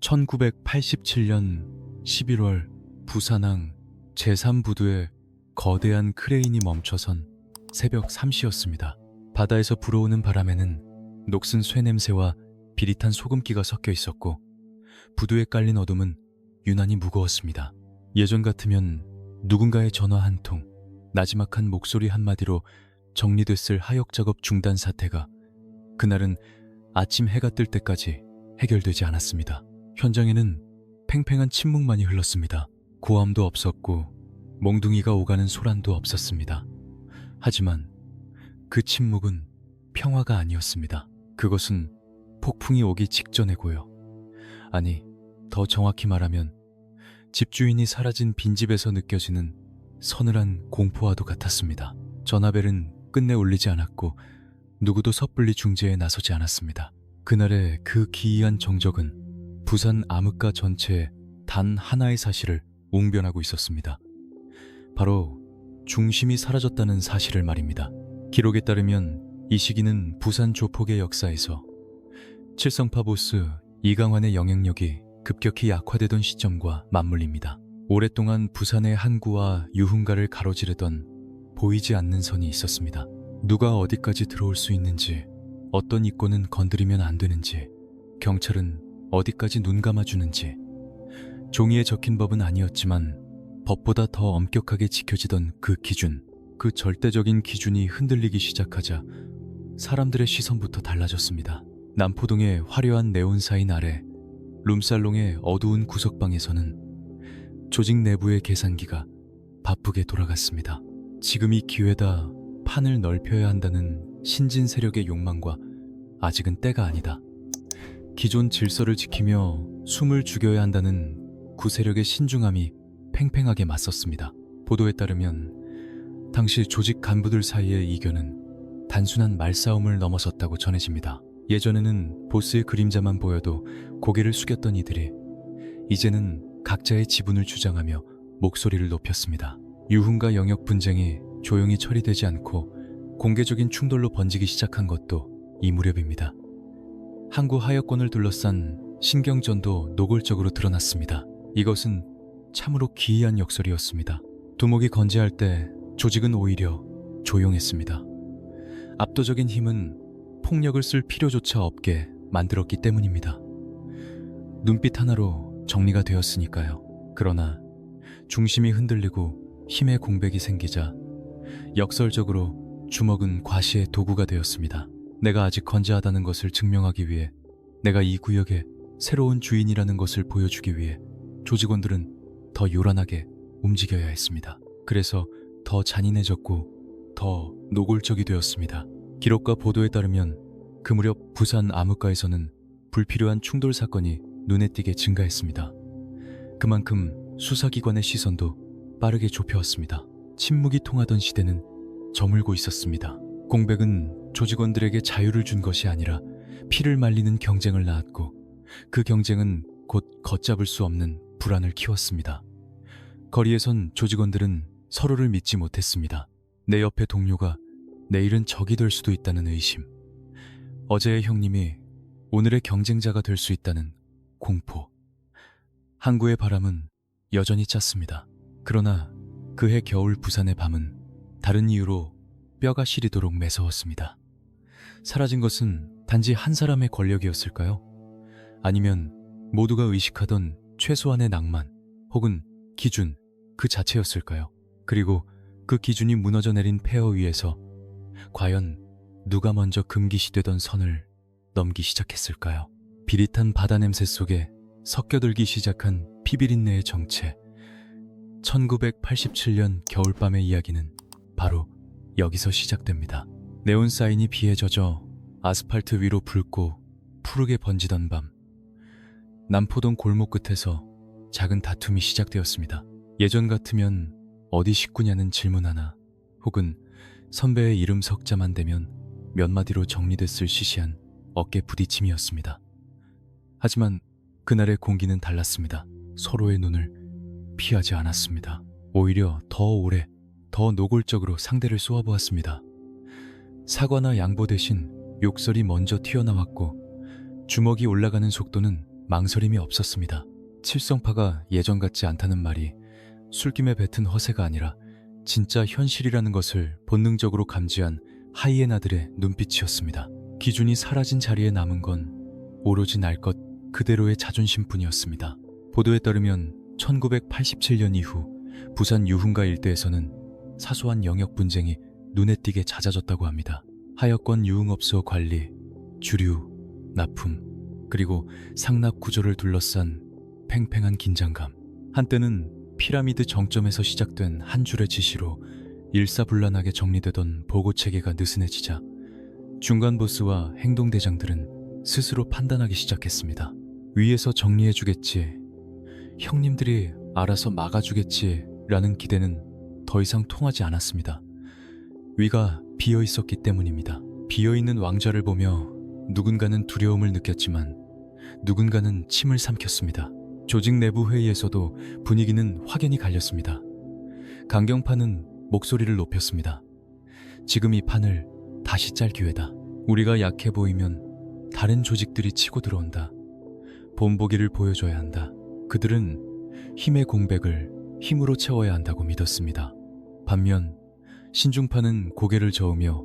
1987년 11월 부산항 제3부두에 거대한 크레인이 멈춰선 새벽 3시였습니다. 바다에서 불어오는 바람에는 녹슨 쇠냄새와 비릿한 소금기가 섞여 있었고 부두에 깔린 어둠은 유난히 무거웠습니다. 예전 같으면 누군가의 전화 한 통, 나지막한 목소리 한마디로 정리됐을 하역 작업 중단 사태가 그날은 아침 해가 뜰 때까지 해결되지 않았습니다. 현장에는 팽팽한 침묵만이 흘렀습니다. 고함도 없었고 몽둥이가 오가는 소란도 없었습니다. 하지만 그 침묵은 평화가 아니었습니다. 그것은 폭풍이 오기 직전이고요. 아니, 더 정확히 말하면 집주인이 사라진 빈집에서 느껴지는 서늘한 공포와도 같았습니다. 전화벨은 끝내 울리지 않았고 누구도 섣불리 중재에 나서지 않았습니다. 그날의 그 기이한 정적은 부산 암흑가 전체에 단 하나의 사실을 웅변하고 있었습니다. 바로 중심이 사라졌다는 사실을 말입니다. 기록에 따르면 이 시기는 부산 조폭의 역사에서 칠성파 보스 이강환의 영향력이 급격히 약화되던 시점과 맞물립니다. 오랫동안 부산의 항구와 유흥가를 가로지르던 보이지 않는 선이 있었습니다. 누가 어디까지 들어올 수 있는지, 어떤 입구는 건드리면 안 되는지, 경찰은 어디까지 눈 감아주는지, 종이에 적힌 법은 아니었지만 법보다 더 엄격하게 지켜지던 그 기준, 그 절대적인 기준이 흔들리기 시작하자 사람들의 시선부터 달라졌습니다. 남포동의 화려한 네온사인 아래 룸살롱의 어두운 구석방에서는 조직 내부의 계산기가 바쁘게 돌아갔습니다. 지금이 기회다, 판을 넓혀야 한다는 신진 세력의 욕망과 아직은 때가 아니다. 기존 질서를 지키며 숨을 죽여야 한다는 구세력의 신중함이 팽팽하게 맞섰습니다. 보도에 따르면 당시 조직 간부들 사이의 이견은 단순한 말싸움을 넘어섰다고 전해집니다. 예전에는 보스의 그림자만 보여도 고개를 숙였던 이들이 이제는 각자의 지분을 주장하며 목소리를 높였습니다. 유흥가 영역 분쟁이 조용히 처리되지 않고 공개적인 충돌로 번지기 시작한 것도 이 무렵입니다. 항구 하역권을 둘러싼 신경전도 노골적으로 드러났습니다. 이것은 참으로 기이한 역설이었습니다. 두목이 건재할 때 조직은 오히려 조용했습니다. 압도적인 힘은 폭력을 쓸 필요조차 없게 만들었기 때문입니다. 눈빛 하나로 정리가 되었으니까요. 그러나 중심이 흔들리고 힘의 공백이 생기자 역설적으로 주먹은 과시의 도구가 되었습니다. 내가 아직 건재하다는 것을 증명하기 위해, 내가 이 구역의 새로운 주인이라는 것을 보여주기 위해 조직원들은 더 요란하게 움직여야 했습니다. 그래서 더 잔인해졌고 더 노골적이 되었습니다. 기록과 보도에 따르면 그 무렵 부산 암흑가에서는 불필요한 충돌 사건이 눈에 띄게 증가했습니다. 그만큼 수사기관의 시선도 빠르게 좁혀왔습니다. 침묵이 통하던 시대는 저물고 있었습니다. 공백은 조직원들에게 자유를 준 것이 아니라 피를 말리는 경쟁을 낳았고 그 경쟁은 곧 걷잡을 수 없는 불안을 키웠습니다. 거리에선 조직원들은 서로를 믿지 못했습니다. 내 옆의 동료가 내일은 적이 될 수도 있다는 의심, 어제의 형님이 오늘의 경쟁자가 될 수 있다는 공포. 항구의 바람은 여전히 짰습니다. 그러나 그해 겨울 부산의 밤은 다른 이유로 뼈가 시리도록 매서웠습니다. 사라진 것은 단지 한 사람의 권력이었을까요? 아니면 모두가 의식하던 최소한의 낭만 혹은 기준 그 자체였을까요? 그리고 그 기준이 무너져 내린 폐허 위에서 과연 누가 먼저 금기시되던 선을 넘기 시작했을까요? 비릿한 바다 냄새 속에 섞여들기 시작한 피비린내의 정체. 1987년 겨울밤의 이야기는 바로 여기서 시작됩니다. 네온 사인이 비에 젖어 아스팔트 위로 붉고 푸르게 번지던 밤, 남포동 골목 끝에서 작은 다툼이 시작되었습니다. 예전 같으면 어디 식구냐는 질문 하나, 혹은 선배의 이름 석자만 되면 몇 마디로 정리됐을 시시한 어깨 부딪힘이었습니다. 하지만 그날의 공기는 달랐습니다. 서로의 눈을 피하지 않았습니다. 오히려 더 오래, 더 노골적으로 상대를 쏘아보았습니다. 사과나 양보 대신 욕설이 먼저 튀어나왔고 주먹이 올라가는 속도는 망설임이 없었습니다. 칠성파가 예전 같지 않다는 말이 술김에 뱉은 허세가 아니라 진짜 현실이라는 것을 본능적으로 감지한 하이에나들의 눈빛이었습니다. 기준이 사라진 자리에 남은 건 오로지 날 것 그대로의 자존심뿐이었습니다. 보도에 따르면 1987년 이후 부산 유흥가 일대에서는 사소한 영역 분쟁이 눈에 띄게 잦아졌다고 합니다. 하여권 유흥업소 관리, 주류, 납품, 그리고 상납 구조를 둘러싼 팽팽한 긴장감. 한때는 피라미드 정점에서 시작된 한 줄의 지시로 일사불란하게 정리되던 보고체계가 느슨해지자 중간 보스와 행동대장들은 스스로 판단하기 시작했습니다. 위에서 정리해주겠지, 형님들이 알아서 막아주겠지 라는 기대는 더 이상 통하지 않았습니다. 위가 비어있었기 때문입니다. 비어있는 왕좌를 보며 누군가는 두려움을 느꼈지만 누군가는 침을 삼켰습니다. 조직 내부 회의에서도 분위기는 확연히 갈렸습니다. 강경파는 목소리를 높였습니다. 지금 이 판을 다시 짤 기회다. 우리가 약해 보이면 다른 조직들이 치고 들어온다. 본보기를 보여줘야 한다. 그들은 힘의 공백을 힘으로 채워야 한다고 믿었습니다. 반면 신중파는 고개를 저으며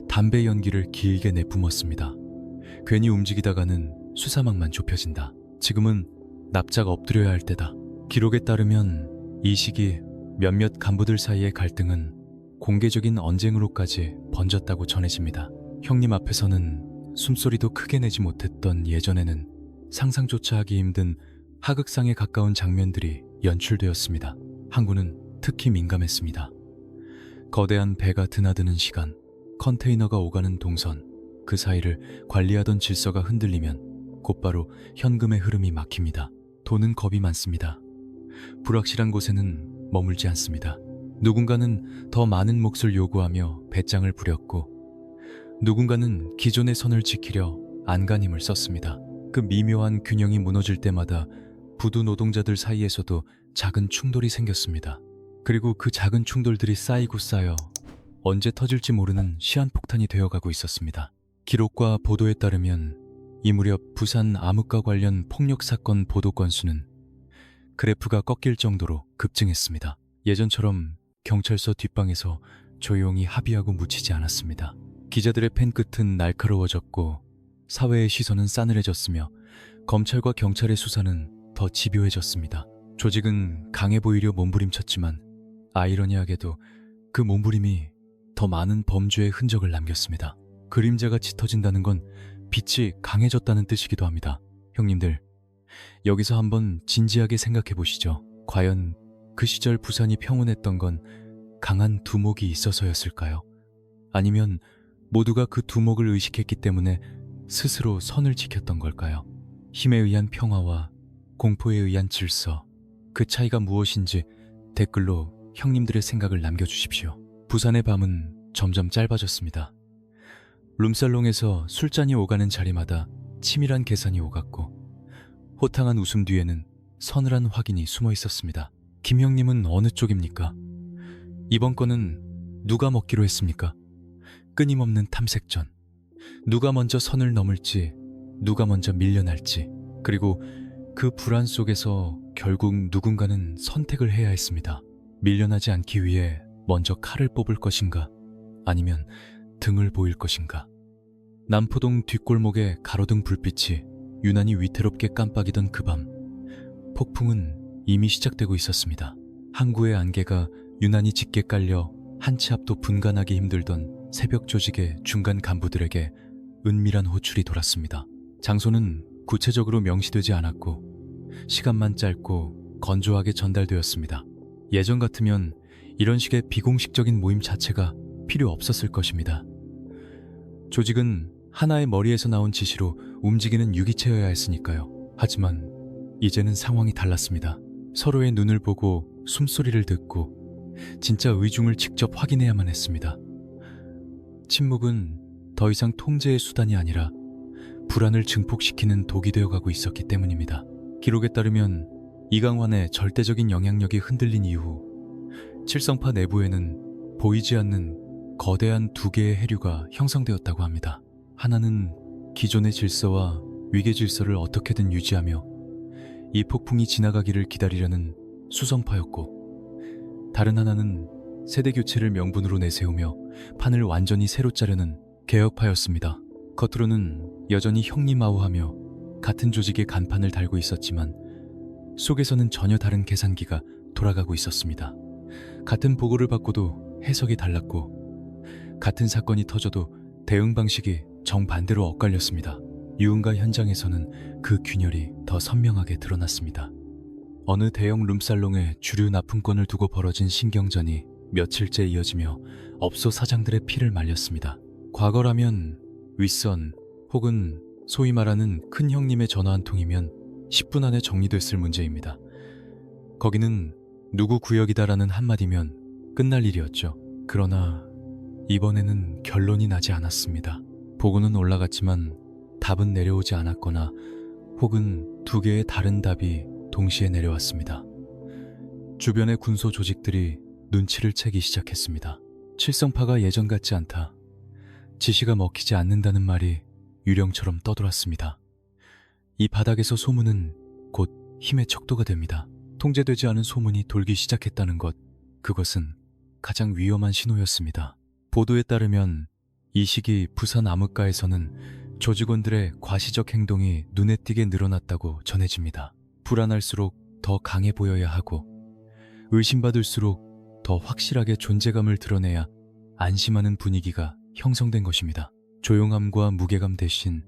담배 연기를 길게 내뿜었습니다. 괜히 움직이다가는 수사망만 좁혀진다. 지금은 납작 엎드려야 할 때다. 기록에 따르면 이 시기 몇몇 간부들 사이의 갈등은 공개적인 언쟁으로까지 번졌다고 전해집니다. 형님 앞에서는 숨소리도 크게 내지 못했던 예전에는 상상조차 하기 힘든 하극상에 가까운 장면들이 연출되었습니다. 항구는 특히 민감했습니다. 거대한 배가 드나드는 시간, 컨테이너가 오가는 동선, 그 사이를 관리하던 질서가 흔들리면 곧바로 현금의 흐름이 막힙니다. 돈은 겁이 많습니다. 불확실한 곳에는 머물지 않습니다. 누군가는 더 많은 몫을 요구하며 배짱을 부렸고 누군가는 기존의 선을 지키려 안간힘을 썼습니다. 그 미묘한 균형이 무너질 때마다 부두 노동자들 사이에서도 작은 충돌이 생겼습니다. 그리고 그 작은 충돌들이 쌓이고 쌓여 언제 터질지 모르는 시한폭탄이 되어가고 있었습니다. 기록과 보도에 따르면 이 무렵 부산 암흑과 관련 폭력사건 보도 건수는 그래프가 꺾일 정도로 급증했습니다. 예전처럼 경찰서 뒷방에서 조용히 합의하고 묻히지 않았습니다. 기자들의 펜끝은 날카로워졌고 사회의 시선은 싸늘해졌으며 검찰과 경찰의 수사는 더 집요해졌습니다. 조직은 강해 보이려 몸부림쳤지만 아이러니하게도 그 몸부림이 더 많은 범죄의 흔적을 남겼습니다. 그림자가 짙어진다는 건 빛이 강해졌다는 뜻이기도 합니다. 형님들, 여기서 한번 진지하게 생각해 보시죠. 과연 그 시절 부산이 평온했던 건 강한 두목이 있어서였을까요? 아니면 모두가 그 두목을 의식했기 때문에 스스로 선을 지켰던 걸까요? 힘에 의한 평화와 공포에 의한 질서, 그 차이가 무엇인지 댓글로 형님들의 생각을 남겨주십시오. 부산의 밤은 점점 짧아졌습니다. 룸살롱에서 술잔이 오가는 자리마다 치밀한 계산이 오갔고 호탕한 웃음 뒤에는 서늘한 확인이 숨어 있었습니다. 김 형님은 어느 쪽입니까? 이번 건은 누가 먹기로 했습니까? 끊임없는 탐색전. 누가 먼저 선을 넘을지, 누가 먼저 밀려날지, 그리고 그 불안 속에서 결국 누군가는 선택을 해야 했습니다. 밀려나지 않기 위해 먼저 칼을 뽑을 것인가, 아니면 등을 보일 것인가. 남포동 뒷골목의 가로등 불빛이 유난히 위태롭게 깜빡이던 그 밤, 폭풍은 이미 시작되고 있었습니다. 항구의 안개가 유난히 짙게 깔려 한 치 앞도 분간하기 힘들던 새벽 조직의 중간 간부들에게 은밀한 호출이 돌았습니다. 장소는 구체적으로 명시되지 않았고 시간만 짧고 건조하게 전달되었습니다. 예전 같으면 이런 식의 비공식적인 모임 자체가 필요 없었을 것입니다. 조직은 하나의 머리에서 나온 지시로 움직이는 유기체여야 했으니까요. 하지만 이제는 상황이 달랐습니다. 서로의 눈을 보고 숨소리를 듣고 진짜 의중을 직접 확인해야만 했습니다. 침묵은 더 이상 통제의 수단이 아니라 불안을 증폭시키는 독이 되어가고 있었기 때문입니다. 기록에 따르면 이강환의 절대적인 영향력이 흔들린 이후 칠성파 내부에는 보이지 않는 거대한 두 개의 해류가 형성되었다고 합니다. 하나는 기존의 질서와 위계 질서를 어떻게든 유지하며 이 폭풍이 지나가기를 기다리려는 수성파였고, 다른 하나는 세대 교체를 명분으로 내세우며 판을 완전히 새로 짜려는 개혁파였습니다. 겉으로는 여전히 형님아우하며 같은 조직의 간판을 달고 있었지만 속에서는 전혀 다른 계산기가 돌아가고 있었습니다. 같은 보고를 받고도 해석이 달랐고, 같은 사건이 터져도 대응 방식이 정반대로 엇갈렸습니다. 유흥가 현장에서는 그 균열이 더 선명하게 드러났습니다. 어느 대형 룸살롱에 주류 납품권을 두고 벌어진 신경전이 며칠째 이어지며 업소 사장들의 피를 말렸습니다. 과거라면 윗선 혹은 소위 말하는 큰 형님의 전화 한 통이면 10분 안에 정리됐을 문제입니다. 거기는 누구 구역이다라는 한마디면 끝날 일이었죠. 그러나 이번에는 결론이 나지 않았습니다. 보고는 올라갔지만 답은 내려오지 않았거나 혹은 두 개의 다른 답이 동시에 내려왔습니다. 주변의 군소 조직들이 눈치를 채기 시작했습니다. 칠성파가 예전 같지 않다. 지시가 먹히지 않는다는 말이 유령처럼 떠돌았습니다. 이 바닥에서 소문은 곧 힘의 척도가 됩니다. 통제되지 않은 소문이 돌기 시작했다는 것, 그것은 가장 위험한 신호였습니다. 보도에 따르면 이 시기 부산 암흑가에서는 조직원들의 과시적 행동이 눈에 띄게 늘어났다고 전해집니다. 불안할수록 더 강해 보여야 하고, 의심받을수록 더 확실하게 존재감을 드러내야 안심하는 분위기가 형성된 것입니다. 조용함과 무게감 대신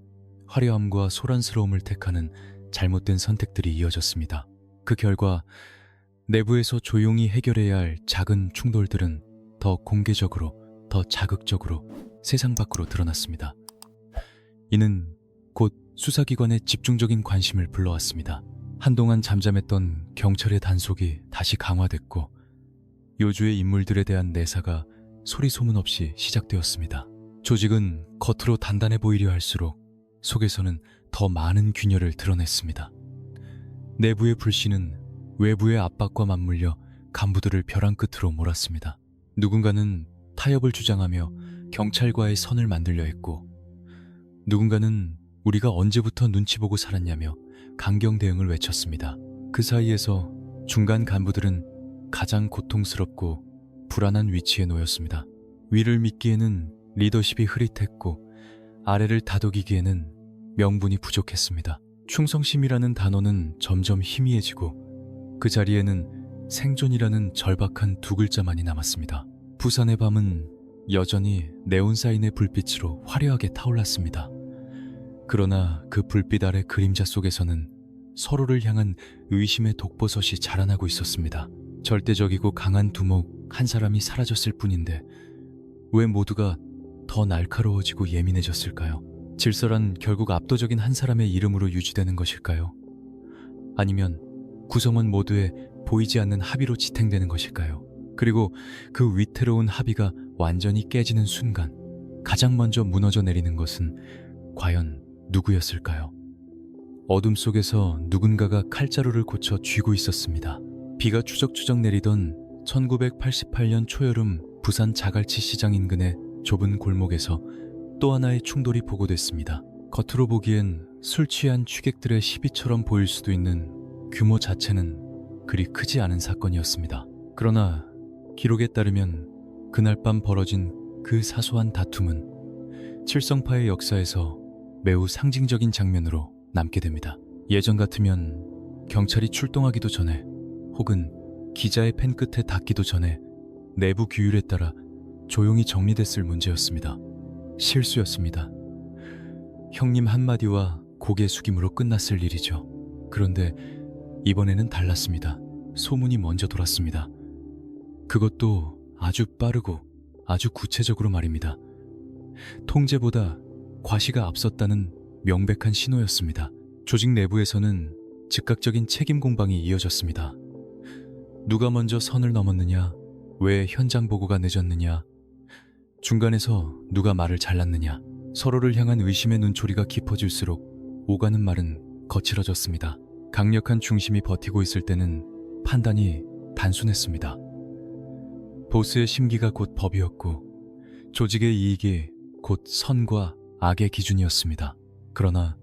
화려함과 소란스러움을 택하는 잘못된 선택들이 이어졌습니다. 그 결과 내부에서 조용히 해결해야 할 작은 충돌들은 더 공개적으로, 더 자극적으로 세상 밖으로 드러났습니다. 이는 곧 수사기관의 집중적인 관심을 불러왔습니다. 한동안 잠잠했던 경찰의 단속이 다시 강화됐고, 요주의 인물들에 대한 내사가 소리 소문 없이 시작되었습니다. 조직은 겉으로 단단해 보이려 할수록 속에서는 더 많은 균열을 드러냈습니다. 내부의 불신은 외부의 압박과 맞물려 간부들을 벼랑 끝으로 몰았습니다. 누군가는 타협을 주장하며 경찰과의 선을 만들려 했고, 누군가는 우리가 언제부터 눈치 보고 살았냐며 강경 대응을 외쳤습니다. 그 사이에서 중간 간부들은 가장 고통스럽고 불안한 위치에 놓였습니다. 위를 믿기에는 리더십이 흐릿했고, 아래를 다독이기에는 명분이 부족했습니다. 충성심이라는 단어는 점점 희미해지고, 그 자리에는 생존이라는 절박한 두 글자만이 남았습니다. 부산의 밤은 여전히 네온사인의 불빛으로 화려하게 타올랐습니다. 그러나 그 불빛 아래 그림자 속에서는 서로를 향한 의심의 독버섯이 자라나고 있었습니다. 절대적이고 강한 두목 한 사람이 사라졌을 뿐인데 왜 모두가 더 날카로워지고 예민해졌을까요? 질서란 결국 압도적인 한 사람의 이름으로 유지되는 것일까요? 아니면 구성원 모두의 보이지 않는 합의로 지탱되는 것일까요? 그리고 그 위태로운 합의가 완전히 깨지는 순간 가장 먼저 무너져 내리는 것은 과연 누구였을까요? 어둠 속에서 누군가가 칼자루를 고쳐 쥐고 있었습니다. 비가 추적추적 내리던 1988년 초여름 부산 자갈치 시장 인근의 좁은 골목에서 또 하나의 충돌이 보고됐습니다. 겉으로 보기엔 술 취한 취객들의 시비처럼 보일 수도 있는 규모 자체는 그리 크지 않은 사건이었습니다. 그러나 기록에 따르면 그날 밤 벌어진 그 사소한 다툼은 칠성파의 역사에서 매우 상징적인 장면으로 남게 됩니다. 예전 같으면 경찰이 출동하기도 전에 혹은 기자의 펜 끝에 닿기도 전에 내부 규율에 따라 조용히 정리됐을 문제였습니다. 실수였습니다. 형님 한마디와 고개 숙임으로 끝났을 일이죠. 그런데 이번에는 달랐습니다. 소문이 먼저 돌았습니다. 그것도 아주 빠르고 아주 구체적으로 말입니다. 통제보다 과시가 앞섰다는 명백한 신호였습니다. 조직 내부에서는 즉각적인 책임 공방이 이어졌습니다. 누가 먼저 선을 넘었느냐, 왜 현장 보고가 늦었느냐, 중간에서 누가 말을 잘랐느냐, 서로를 향한 의심의 눈초리가 깊어질수록 오가는 말은 거칠어졌습니다. 강력한 중심이 버티고 있을 때는 판단이 단순했습니다. 보스의 심기가 곧 법이었고 조직의 이익이 곧 선과 악의 기준이었습니다. 그러나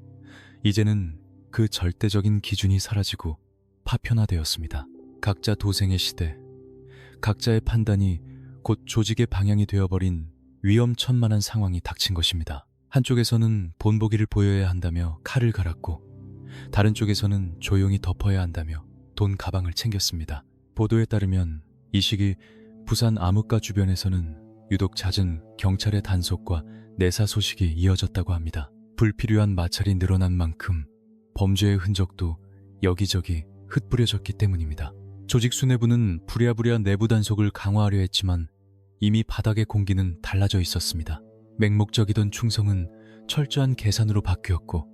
이제는 그 절대적인 기준이 사라지고 파편화되었습니다. 각자 도생의 시대, 각자의 판단이 곧 조직의 방향이 되어버린 위험천만한 상황이 닥친 것입니다. 한쪽에서는 본보기를 보여야 한다며 칼을 갈았고, 다른 쪽에서는 조용히 덮어야 한다며 돈 가방을 챙겼습니다. 보도에 따르면 이 시기 부산 암흑가 주변에서는 유독 잦은 경찰의 단속과 내사 소식이 이어졌다고 합니다. 불필요한 마찰이 늘어난 만큼 범죄의 흔적도 여기저기 흩뿌려졌기 때문입니다. 조직 수뇌부는 부랴부랴 내부 단속을 강화하려 했지만 이미 바닥의 공기는 달라져 있었습니다. 맹목적이던 충성은 철저한 계산으로 바뀌었고,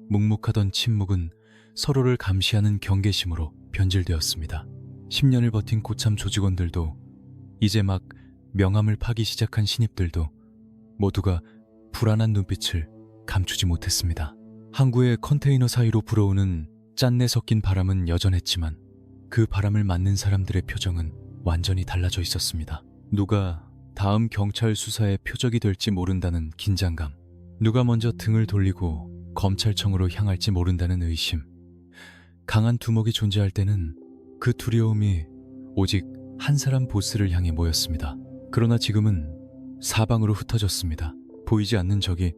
묵묵하던 침묵은 서로를 감시하는 경계심으로 변질되었습니다. 10년을 버틴 고참 조직원들도, 이제 막 명함을 파기 시작한 신입들도 모두가 불안한 눈빛을 감추지 못했습니다. 항구의 컨테이너 사이로 불어오는 짠내 섞인 바람은 여전했지만 그 바람을 맞는 사람들의 표정은 완전히 달라져 있었습니다. 누가 다음 경찰 수사의 표적이 될지 모른다는 긴장감, 누가 먼저 등을 돌리고 검찰청으로 향할지 모른다는 의심, 강한 두목이 존재할 때는 그 두려움이 오직 한 사람 보스를 향해 모였습니다. 그러나 지금은 사방으로 흩어졌습니다. 보이지 않는 적이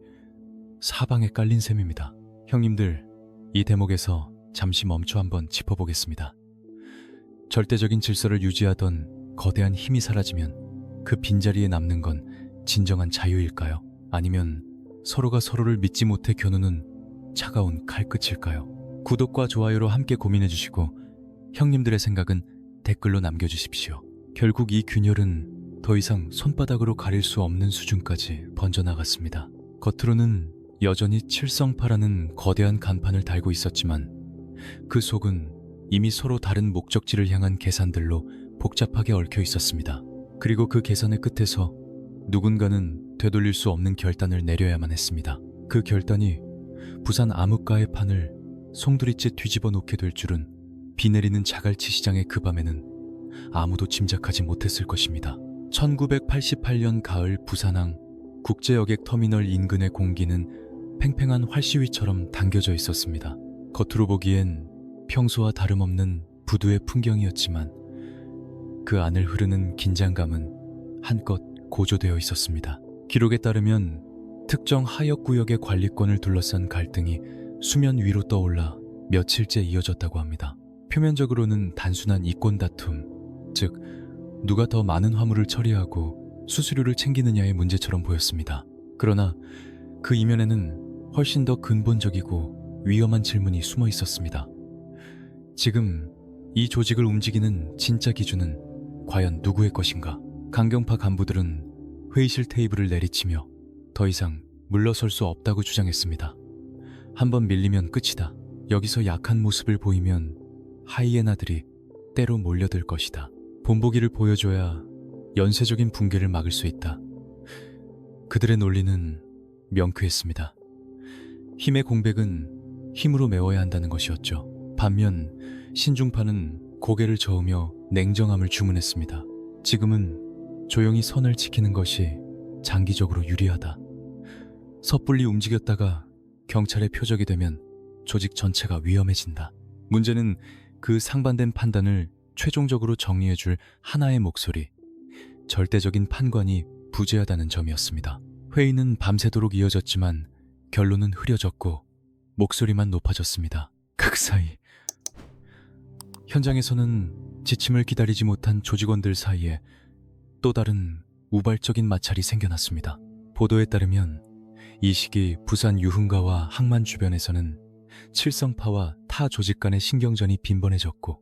사방에 깔린 셈입니다. 형님들, 이 대목에서 잠시 멈춰 한번 짚어보겠습니다. 절대적인 질서를 유지하던 거대한 힘이 사라지면 그 빈자리에 남는 건 진정한 자유일까요? 아니면 서로가 서로를 믿지 못해 겨누는 차가운 칼끝일까요? 구독과 좋아요로 함께 고민해주시고 형님들의 생각은 댓글로 남겨주십시오. 결국 이 균열은 더 이상 손바닥으로 가릴 수 없는 수준까지 번져나갔습니다. 겉으로는 여전히 칠성파라는 거대한 간판을 달고 있었지만 그 속은 이미 서로 다른 목적지를 향한 계산들로 복잡하게 얽혀 있었습니다. 그리고 그 계산의 끝에서 누군가는 되돌릴 수 없는 결단을 내려야만 했습니다. 그 결단이 부산 암흑가의 판을 송두리째 뒤집어 놓게 될 줄은 비 내리는 자갈치 시장의 그 밤에는 아무도 짐작하지 못했을 것입니다. 1988년 가을 부산항 국제여객 터미널 인근의 공기는 팽팽한 활시위처럼 당겨져 있었습니다. 겉으로 보기엔 평소와 다름없는 부두의 풍경이었지만 그 안을 흐르는 긴장감은 한껏 고조되어 있었습니다. 기록에 따르면 특정 하역구역의 관리권을 둘러싼 갈등이 수면 위로 떠올라 며칠째 이어졌다고 합니다. 표면적으로는 단순한 이권 다툼, 즉 누가 더 많은 화물을 처리하고 수수료를 챙기느냐의 문제처럼 보였습니다. 그러나 그 이면에는 훨씬 더 근본적이고 위험한 질문이 숨어 있었습니다. 지금 이 조직을 움직이는 진짜 기준은 과연 누구의 것인가? 강경파 간부들은 회의실 테이블을 내리치며 더 이상 물러설 수 없다고 주장했습니다. 한번 밀리면 끝이다. 여기서 약한 모습을 보이면 하이에나들이 때로 몰려들 것이다. 본보기를 보여줘야 연쇄적인 붕괴를 막을 수 있다. 그들의 논리는 명쾌했습니다. 힘의 공백은 힘으로 메워야 한다는 것이었죠. 반면 신중파는 고개를 저으며 냉정함을 주문했습니다. 지금은 조용히 선을 지키는 것이 장기적으로 유리하다. 섣불리 움직였다가 경찰의 표적이 되면 조직 전체가 위험해진다. 문제는 그 상반된 판단을 최종적으로 정리해줄 하나의 목소리, 절대적인 판관이 부재하다는 점이었습니다. 회의는 밤새도록 이어졌지만 결론은 흐려졌고 목소리만 높아졌습니다. 그 사이 현장에서는 지침을 기다리지 못한 조직원들 사이에 또 다른 우발적인 마찰이 생겨났습니다. 보도에 따르면 이 시기 부산 유흥가와 항만 주변에서는 칠성파와 타 조직 간의 신경전이 빈번해졌고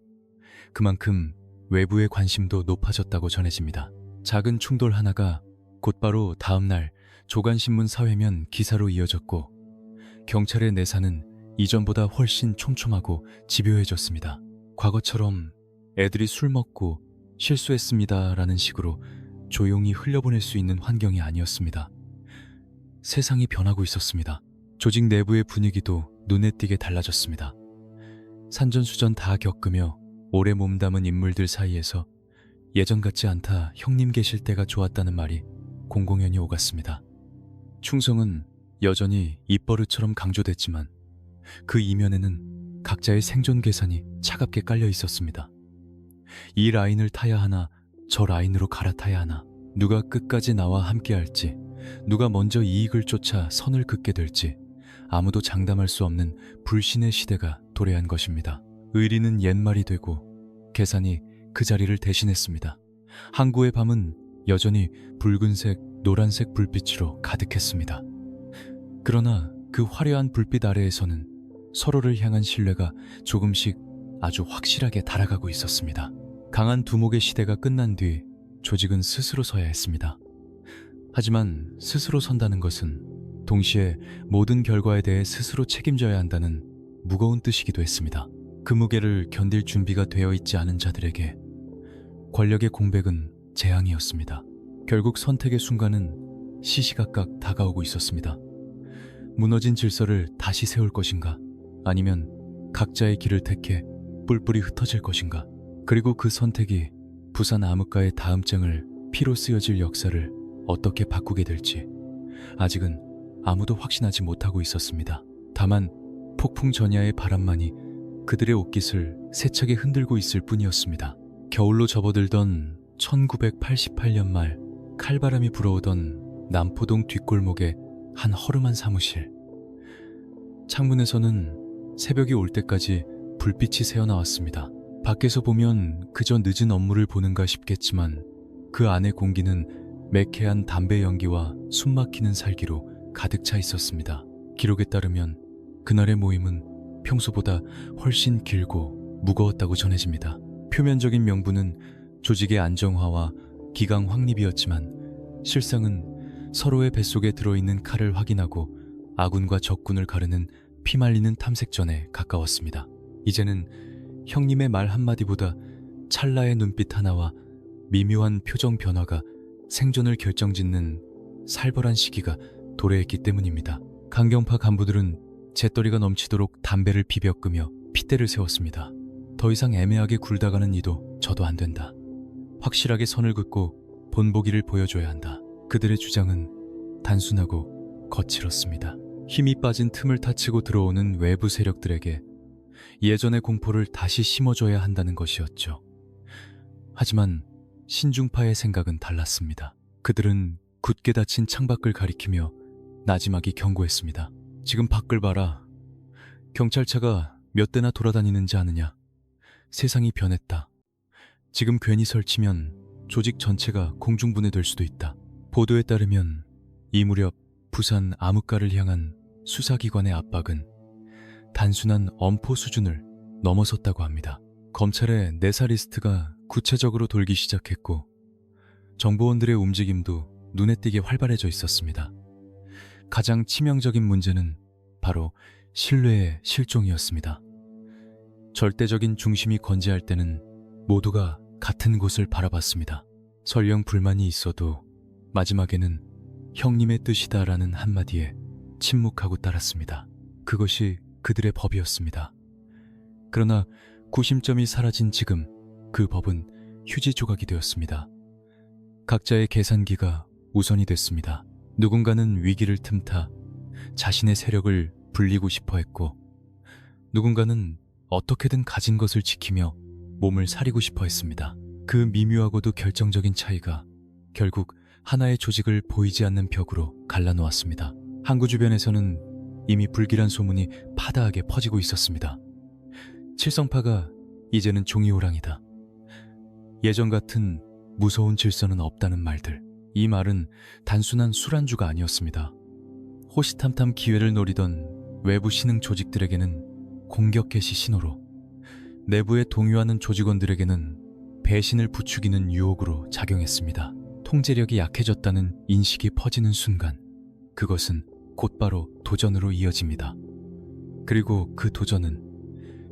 그만큼 외부의 관심도 높아졌다고 전해집니다. 작은 충돌 하나가 곧바로 다음날 조간신문 사회면 기사로 이어졌고 경찰의 내사는 이전보다 훨씬 촘촘하고 집요해졌습니다. 과거처럼 애들이 술 먹고 실수했습니다라는 식으로 조용히 흘려보낼 수 있는 환경이 아니었습니다. 세상이 변하고 있었습니다. 조직 내부의 분위기도 눈에 띄게 달라졌습니다. 산전수전 다 겪으며 오래 몸담은 인물들 사이에서 예전 같지 않다 형님 계실 때가 좋았다는 말이 공공연히 오갔습니다. 충성은 여전히 입버릇처럼 강조됐지만 그 이면에는 각자의 생존 계산이 차갑게 깔려 있었습니다. 이 라인을 타야 하나, 저 라인으로 갈아타야 하나, 누가 끝까지 나와 함께할지, 누가 먼저 이익을 쫓아 선을 긋게 될지 아무도 장담할 수 없는 불신의 시대가 도래한 것입니다. 의리는 옛말이 되고 계산이 그 자리를 대신했습니다. 항구의 밤은 여전히 붉은색, 노란색 불빛으로 가득했습니다. 그러나 그 화려한 불빛 아래에서는 서로를 향한 신뢰가 조금씩 아주 확실하게 달아가고 있었습니다. 강한 두목의 시대가 끝난 뒤 조직은 스스로 서야 했습니다. 하지만 스스로 선다는 것은 동시에 모든 결과에 대해 스스로 책임져야 한다는 무거운 뜻이기도 했습니다. 그 무게를 견딜 준비가 되어 있지 않은 자들에게 권력의 공백은 재앙이었습니다. 결국 선택의 순간은 시시각각 다가오고 있었습니다. 무너진 질서를 다시 세울 것인가, 아니면 각자의 길을 택해 뿔뿔이 흩어질 것인가. 그리고 그 선택이 부산 암흑가의 다음 장을 피로 쓰여질 역사를 어떻게 바꾸게 될지 아직은 아무도 확신하지 못하고 있었습니다. 다만 폭풍 전야의 바람만이 그들의 옷깃을 세차게 흔들고 있을 뿐이었습니다. 겨울로 접어들던 1988년 말 칼바람이 불어오던 남포동 뒷골목의 한 허름한 사무실. 창문에서는 새벽이 올 때까지 불빛이 새어나왔습니다. 밖에서 보면 그저 늦은 업무를 보는가 싶겠지만 그 안의 공기는 매캐한 담배 연기와 숨막히는 살기로 가득 차 있었습니다. 기록에 따르면 그날의 모임은 평소보다 훨씬 길고 무거웠다고 전해집니다. 표면적인 명분은 조직의 안정화와 기강 확립이었지만 실상은 서로의 뱃속에 들어있는 칼을 확인하고 아군과 적군을 가르는 피말리는 탐색전에 가까웠습니다. 이제는 형님의 말 한마디보다 찰나의 눈빛 하나와 미묘한 표정 변화가 생존을 결정짓는 살벌한 시기가 도래했기 때문입니다. 강경파 간부들은 재떨이가 넘치도록 담배를 비벼 끄며 핏대를 세웠습니다. 더 이상 애매하게 굴다가는 이도 저도 안 된다. 확실하게 선을 긋고 본보기를 보여줘야 한다. 그들의 주장은 단순하고 거칠었습니다. 힘이 빠진 틈을 타치고 들어오는 외부 세력들에게 예전의 공포를 다시 심어줘야 한다는 것이었죠. 하지만 신중파의 생각은 달랐습니다. 그들은 굳게 닫힌 창밖을 가리키며 나지막이 경고했습니다. 지금 밖을 봐라. 경찰차가 몇 대나 돌아다니는지 아느냐. 세상이 변했다. 지금 괜히 설치면 조직 전체가 공중분해될 수도 있다. 보도에 따르면 이 무렵 부산 암흑가를 향한 수사기관의 압박은 단순한 엄포 수준을 넘어섰다고 합니다. 검찰의 내사 리스트가 구체적으로 돌기 시작했고 정보원들의 움직임도 눈에 띄게 활발해져 있었습니다. 가장 치명적인 문제는 바로 신뢰의 실종이었습니다. 절대적인 중심이 건재할 때는 모두가 같은 곳을 바라봤습니다. 설령 불만이 있어도 마지막에는 형님의 뜻이다라는 한마디에 침묵하고 따랐습니다. 그것이 그들의 법이었습니다. 그러나 구심점이 사라진 지금 그 법은 휴지 조각이 되었습니다. 각자의 계산기가 우선이 됐습니다. 누군가는 위기를 틈타 자신의 세력을 불리고 싶어 했고 누군가는 어떻게든 가진 것을 지키며 몸을 사리고 싶어 했습니다. 그 미묘하고도 결정적인 차이가 결국 하나의 조직을 보이지 않는 벽으로 갈라놓았습니다. 항구 주변에서는 이미 불길한 소문이 파다하게 퍼지고 있었습니다. 칠성파가 이제는 종이호랑이다. 예전 같은 무서운 질서는 없다는 말들. 이 말은 단순한 술안주가 아니었습니다. 호시탐탐 기회를 노리던 외부 신흥 조직들에게는 공격 개시 신호로, 내부에 동요하는 조직원들에게는 배신을 부추기는 유혹으로 작용했습니다. 통제력이 약해졌다는 인식이 퍼지는 순간 그것은 곧바로 도전으로 이어집니다. 그리고 그 도전은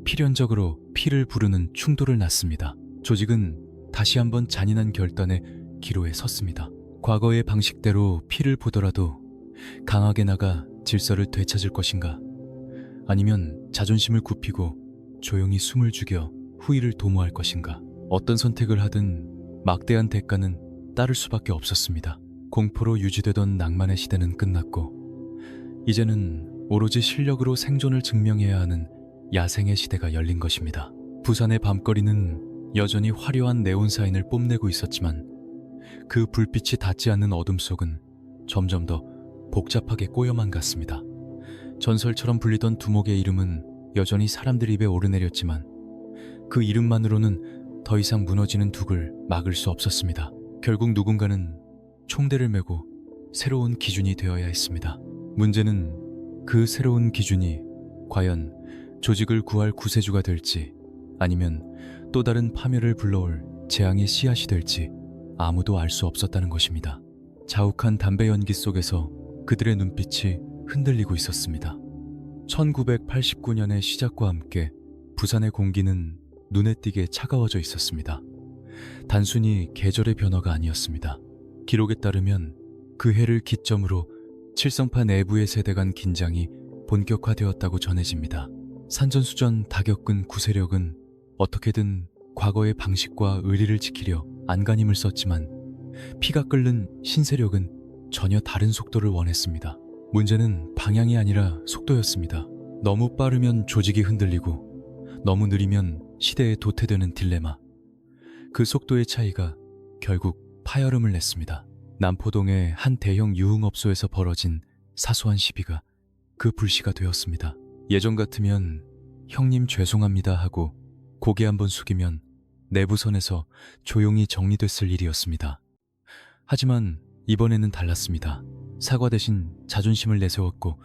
필연적으로 피를 부르는 충돌을 낳습니다. 조직은 다시 한번 잔인한 결단의 기로에 섰습니다. 과거의 방식대로 피를 보더라도 강하게 나가 질서를 되찾을 것인가, 아니면 자존심을 굽히고 조용히 숨을 죽여 후위를 도모할 것인가. 어떤 선택을 하든 막대한 대가는 따를 수밖에 없었습니다. 공포로 유지되던 낭만의 시대는 끝났고 이제는 오로지 실력으로 생존을 증명해야 하는 야생의 시대가 열린 것입니다. 부산의 밤거리는 여전히 화려한 네온 사인을 뽐내고 있었지만 그 불빛이 닿지 않는 어둠 속은 점점 더 복잡하게 꼬여만 갔습니다. 전설처럼 불리던 두목의 이름은 여전히 사람들 입에 오르내렸지만 그 이름만으로는 더 이상 무너지는 둑을 막을 수 없었습니다. 결국 누군가는 총대를 메고 새로운 기준이 되어야 했습니다. 문제는 그 새로운 기준이 과연 조직을 구할 구세주가 될지 아니면 또 다른 파멸을 불러올 재앙의 씨앗이 될지 아무도 알 수 없었다는 것입니다. 자욱한 담배 연기 속에서 그들의 눈빛이 흔들리고 있었습니다. 1989년의 시작과 함께 부산의 공기는 눈에 띄게 차가워져 있었습니다. 단순히 계절의 변화가 아니었습니다. 기록에 따르면 그 해를 기점으로 칠성파 내부의 세대 간 긴장이 본격화되었다고 전해집니다. 산전수전 다 겪은 구세력은 어떻게든 과거의 방식과 의리를 지키려 안간힘을 썼지만 피가 끓는 신세력은 전혀 다른 속도를 원했습니다. 문제는 방향이 아니라 속도였습니다. 너무 빠르면 조직이 흔들리고 너무 느리면 시대에 도태되는 딜레마. 그 속도의 차이가 결국 파열음을 냈습니다. 남포동의 한 대형 유흥업소에서 벌어진 사소한 시비가 그 불씨가 되었습니다. 예전 같으면 형님 죄송합니다 하고 고개 한번 숙이면 내부선에서 조용히 정리됐을 일이었습니다. 하지만 이번에는 달랐습니다. 사과 대신 자존심을 내세웠고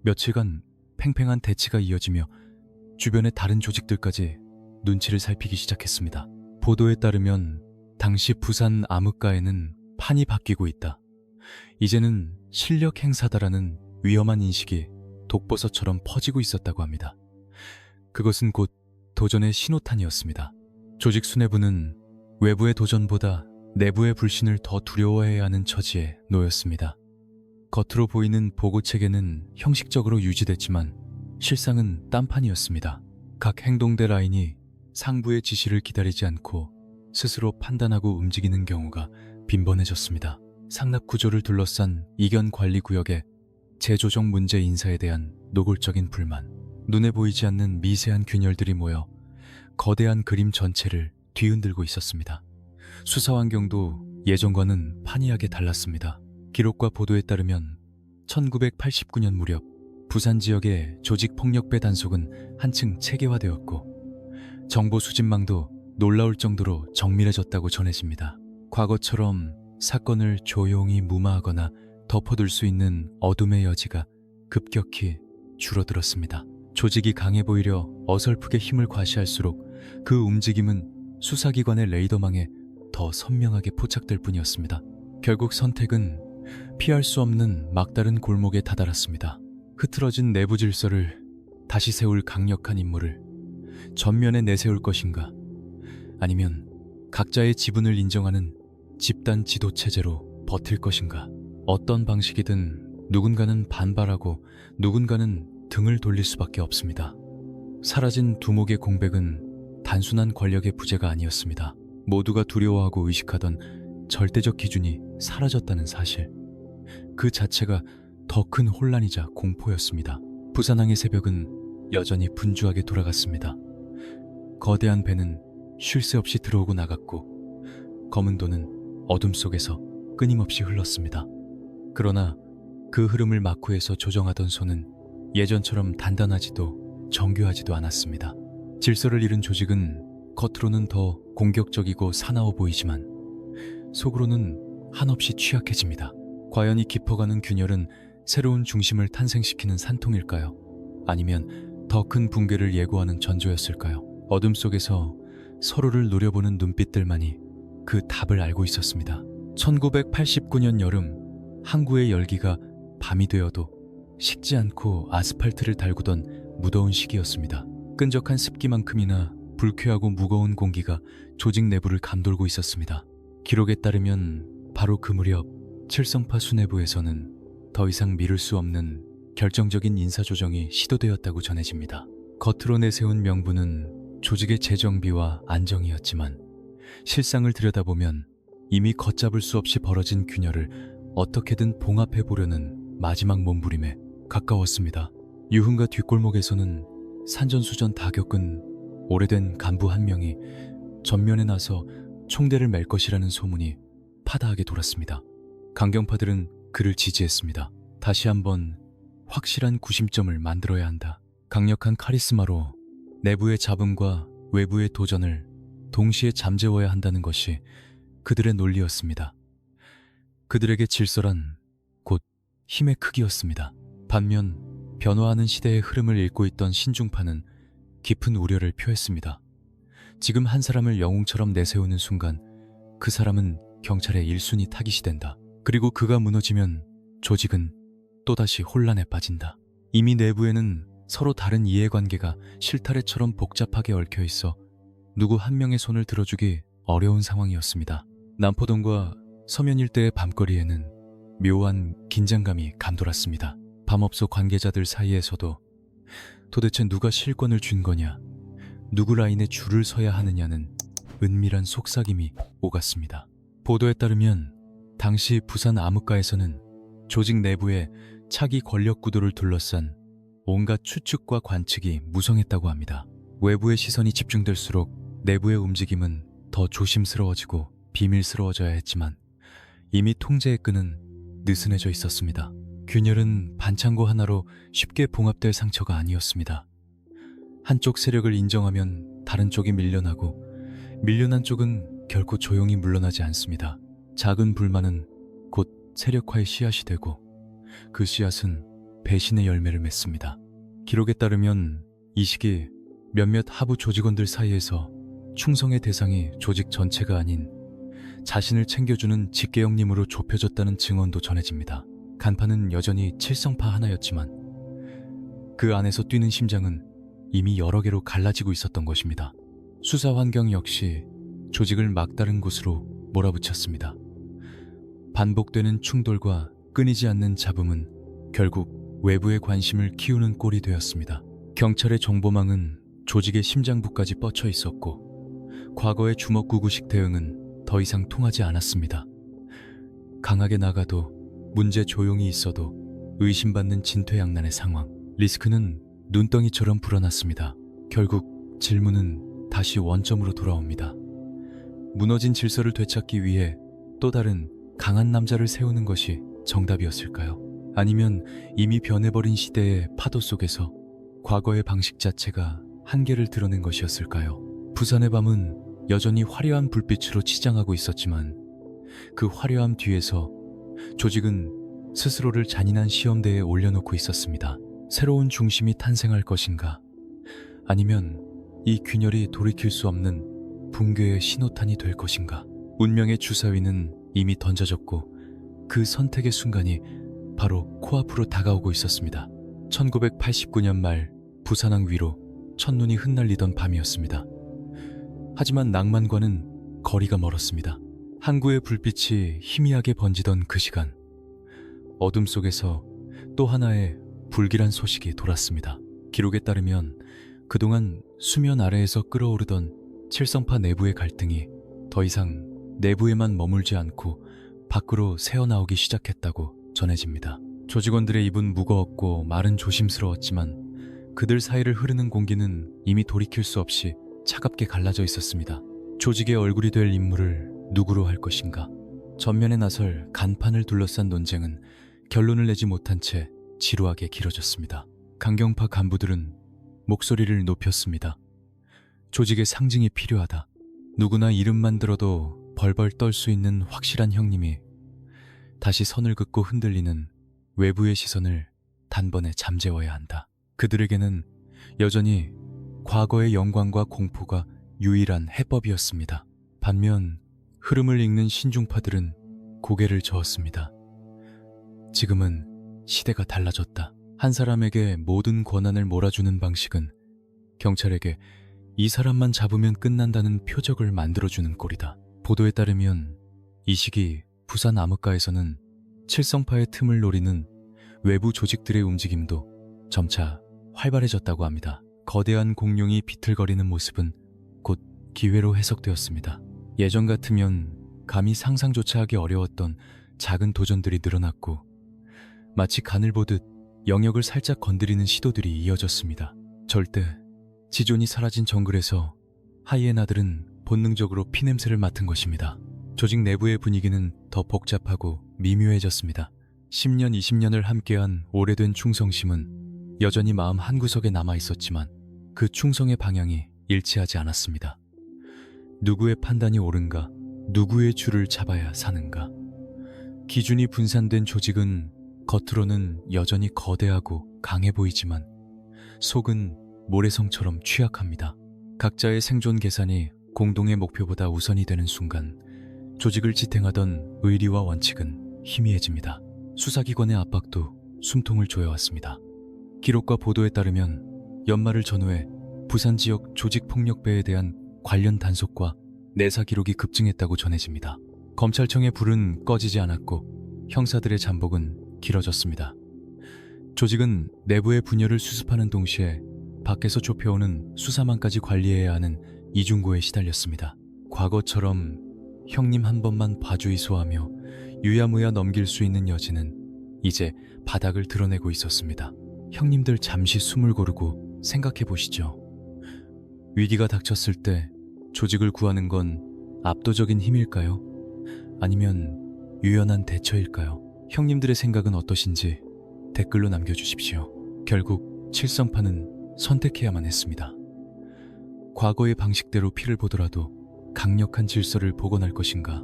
며칠간 팽팽한 대치가 이어지며 주변의 다른 조직들까지 눈치를 살피기 시작했습니다. 보도에 따르면 당시 부산 암흑가에는 판이 바뀌고 있다. 이제는 실력 행사다라는 위험한 인식이 독버섯처럼 퍼지고 있었다고 합니다. 그것은 곧 도전의 신호탄이었습니다. 조직 수뇌부는 외부의 도전보다 내부의 불신을 더 두려워해야 하는 처지에 놓였습니다. 겉으로 보이는 보고체계는 형식적으로 유지됐지만 실상은 딴판이었습니다. 각 행동대 라인이 상부의 지시를 기다리지 않고 스스로 판단하고 움직이는 경우가 빈번해졌습니다. 상납 구조를 둘러싼 이견 관리 구역의 재조정 문제 인사에 대한 노골적인 불만, 눈에 보이지 않는 미세한 균열들이 모여 거대한 그림 전체를 뒤흔들고 있었습니다. 수사 환경도 예전과는 판이하게 달랐습니다. 기록과 보도에 따르면 1989년 무렵 부산 지역의 조직폭력배 단속은 한층 체계화되었고 정보 수집망도 놀라울 정도로 정밀해졌다고 전해집니다. 과거처럼 사건을 조용히 무마하거나 덮어둘 수 있는 어둠의 여지가 급격히 줄어들었습니다. 조직이 강해 보이려 어설프게 힘을 과시할수록 그 움직임은 수사기관의 레이더망에 더 선명하게 포착될 뿐이었습니다. 결국 선택은 피할 수 없는 막다른 골목에 다다랐습니다. 흐트러진 내부 질서를 다시 세울 강력한 임무를 전면에 내세울 것인가, 아니면 각자의 지분을 인정하는 집단 지도 체제로 버틸 것인가. 어떤 방식이든 누군가는 반발하고 누군가는 등을 돌릴 수밖에 없습니다. 사라진 두목의 공백은 단순한 권력의 부재가 아니었습니다. 모두가 두려워하고 의식하던 절대적 기준이 사라졌다는 사실, 그 자체가 더 큰 혼란이자 공포였습니다. 부산항의 새벽은 여전히 분주하게 돌아갔습니다. 거대한 배는 쉴 새 없이 들어오고 나갔고 검은 돈은 어둠 속에서 끊임없이 흘렀습니다. 그러나 그 흐름을 막후에서 조정하던 손은 예전처럼 단단하지도 정교하지도 않았습니다. 질서를 잃은 조직은 겉으로는 더 공격적이고 사나워 보이지만 속으로는 한없이 취약해집니다. 과연 이 깊어가는 균열은 새로운 중심을 탄생시키는 산통일까요? 아니면 더 큰 붕괴를 예고하는 전조였을까요? 어둠 속에서 서로를 노려보는 눈빛들만이 그 답을 알고 있었습니다. 1989년 여름, 항구의 열기가 밤이 되어도 식지 않고 아스팔트를 달구던 무더운 시기였습니다. 끈적한 습기만큼이나 불쾌하고 무거운 공기가 조직 내부를 감돌고 있었습니다. 기록에 따르면 바로 그 무렵 칠성파 수뇌부에서는 더 이상 미룰 수 없는 결정적인 인사조정이 시도되었다고 전해집니다. 겉으로 내세운 명분은 조직의 재정비와 안정이었지만 실상을 들여다보면 이미 걷잡을 수 없이 벌어진 균열을 어떻게든 봉합해보려는 마지막 몸부림에 가까웠습니다. 유흥가 뒷골목에서는 산전수전 다 겪은 오래된 간부 한 명이 전면에 나서 총대를 맬 것이라는 소문이 파다하게 돌았습니다. 강경파들은 그를 지지했습니다. 다시 한번 확실한 구심점을 만들어야 한다. 강력한 카리스마로 내부의 잡음과 외부의 도전을 동시에 잠재워야 한다는 것이 그들의 논리였습니다. 그들에게 질서란 곧 힘의 크기였습니다. 반면 변화하는 시대의 흐름을 읽고 있던 신중파는 깊은 우려를 표했습니다. 지금 한 사람을 영웅처럼 내세우는 순간 그 사람은 경찰의 1순위 타깃이 된다. 그리고 그가 무너지면 조직은 또다시 혼란에 빠진다. 이미 내부에는 서로 다른 이해관계가 실타래처럼 복잡하게 얽혀 있어 누구 한 명의 손을 들어주기 어려운 상황이었습니다. 남포동과 서면 일대의 밤거리에는 묘한 긴장감이 감돌았습니다. 밤업소 관계자들 사이에서도 도대체 누가 실권을 쥔 거냐, 누구 라인에 줄을 서야 하느냐는 은밀한 속삭임이 오갔습니다. 보도에 따르면 당시 부산 암흑가에서는 조직 내부의 차기 권력 구도를 둘러싼 온갖 추측과 관측이 무성했다고 합니다. 외부의 시선이 집중될수록 내부의 움직임은 더 조심스러워지고 비밀스러워져야 했지만 이미 통제의 끈은 느슨해져 있었습니다. 균열은 반창고 하나로 쉽게 봉합될 상처가 아니었습니다. 한쪽 세력을 인정하면 다른 쪽이 밀려나고 밀려난 쪽은 결코 조용히 물러나지 않습니다. 작은 불만은 곧 세력화의 씨앗이 되고 그 씨앗은 배신의 열매를 맺습니다. 기록에 따르면 이 시기 몇몇 하부 조직원들 사이에서 충성의 대상이 조직 전체가 아닌 자신을 챙겨주는 직계형님으로 좁혀졌다는 증언도 전해집니다. 간판은 여전히 칠성파 하나였지만 그 안에서 뛰는 심장은 이미 여러 개로 갈라지고 있었던 것입니다. 수사 환경 역시 조직을 막다른 곳으로 몰아붙였습니다. 반복되는 충돌과 끊이지 않는 잡음은 결국 외부의 관심을 키우는 꼴이 되었습니다. 경찰의 정보망은 조직의 심장부까지 뻗쳐 있었고 과거의 주먹구구식 대응은 더 이상 통하지 않았습니다. 강하게 나가도 문제 조용히 있어도 의심받는 진퇴양난의 상황. 리스크는 눈덩이처럼 불어났습니다. 결국 질문은 다시 원점으로 돌아옵니다. 무너진 질서를 되찾기 위해 또 다른 강한 남자를 세우는 것이 정답이었을까요? 아니면 이미 변해버린 시대의 파도 속에서 과거의 방식 자체가 한계를 드러낸 것이었을까요? 부산의 밤은 여전히 화려한 불빛으로 치장하고 있었지만 그 화려함 뒤에서 조직은 스스로를 잔인한 시험대에 올려놓고 있었습니다. 새로운 중심이 탄생할 것인가? 아니면 이 균열이 돌이킬 수 없는 붕괴의 신호탄이 될 것인가? 운명의 주사위는 이미 던져졌고 그 선택의 순간이 바로 코앞으로 다가오고 있었습니다. 1989년 말 부산항 위로 첫눈이 흩날리던 밤이었습니다. 하지만 낭만과는 거리가 멀었습니다. 항구의 불빛이 희미하게 번지던 그 시간, 어둠 속에서 또 하나의 불길한 소식이 돌았습니다. 기록에 따르면 그동안 수면 아래에서 끓어오르던 칠성파 내부의 갈등이 더 이상 내부에만 머물지 않고 밖으로 새어나오기 시작했다고 전해집니다. 조직원들의 입은 무거웠고 말은 조심스러웠지만 그들 사이를 흐르는 공기는 이미 돌이킬 수 없이 차갑게 갈라져 있었습니다. 조직의 얼굴이 될 인물을 누구로 할 것인가? 전면에 나설 간판을 둘러싼 논쟁은 결론을 내지 못한 채 지루하게 길어졌습니다. 강경파 간부들은 목소리를 높였습니다. 조직의 상징이 필요하다. 누구나 이름만 들어도 벌벌 떨 수 있는 확실한 형님이 다시 선을 긋고 흔들리는 외부의 시선을 단번에 잠재워야 한다. 그들에게는 여전히 과거의 영광과 공포가 유일한 해법이었습니다. 반면 흐름을 읽는 신중파들은 고개를 저었습니다. 지금은 시대가 달라졌다. 한 사람에게 모든 권한을 몰아주는 방식은 경찰에게 이 사람만 잡으면 끝난다는 표적을 만들어주는 꼴이다. 보도에 따르면 이 시기 부산 암흑가에서는 칠성파의 틈을 노리는 외부 조직들의 움직임도 점차 활발해졌다고 합니다. 거대한 공룡이 비틀거리는 모습은 곧 기회로 해석되었습니다. 예전 같으면 감히 상상조차 하기 어려웠던 작은 도전들이 늘어났고 마치 간을 보듯 영역을 살짝 건드리는 시도들이 이어졌습니다. 절대 지존이 사라진 정글에서 하이에나들은 본능적으로 피냄새를 맡은 것입니다. 조직 내부의 분위기는 더 복잡하고 미묘해졌습니다. 10년, 20년을 함께한 오래된 충성심은 여전히 마음 한구석에 남아있었지만 그 충성의 방향이 일치하지 않았습니다. 누구의 판단이 옳은가, 누구의 줄을 잡아야 사는가. 기준이 분산된 조직은 겉으로는 여전히 거대하고 강해 보이지만 속은 모래성처럼 취약합니다. 각자의 생존 계산이 공동의 목표보다 우선이 되는 순간 조직을 지탱하던 의리와 원칙은 희미해집니다. 수사기관의 압박도 숨통을 조여왔습니다. 기록과 보도에 따르면 연말을 전후해 부산 지역 조직폭력배에 대한 관련 단속과 내사 기록이 급증했다고 전해집니다. 검찰청의 불은 꺼지지 않았고 형사들의 잠복은 길어졌습니다. 조직은 내부의 분열을 수습하는 동시에 밖에서 좁혀오는 수사망까지 관리해야 하는 이중고에 시달렸습니다. 과거처럼 형님 한 번만 봐주이소하며 유야무야 넘길 수 있는 여지는 이제 바닥을 드러내고 있었습니다. 형님들 잠시 숨을 고르고 생각해 보시죠. 위기가 닥쳤을 때 조직을 구하는 건 압도적인 힘일까요? 아니면 유연한 대처일까요? 형님들의 생각은 어떠신지 댓글로 남겨주십시오. 결국 칠성파는 선택해야만 했습니다. 과거의 방식대로 피를 보더라도 강력한 질서를 복원할 것인가?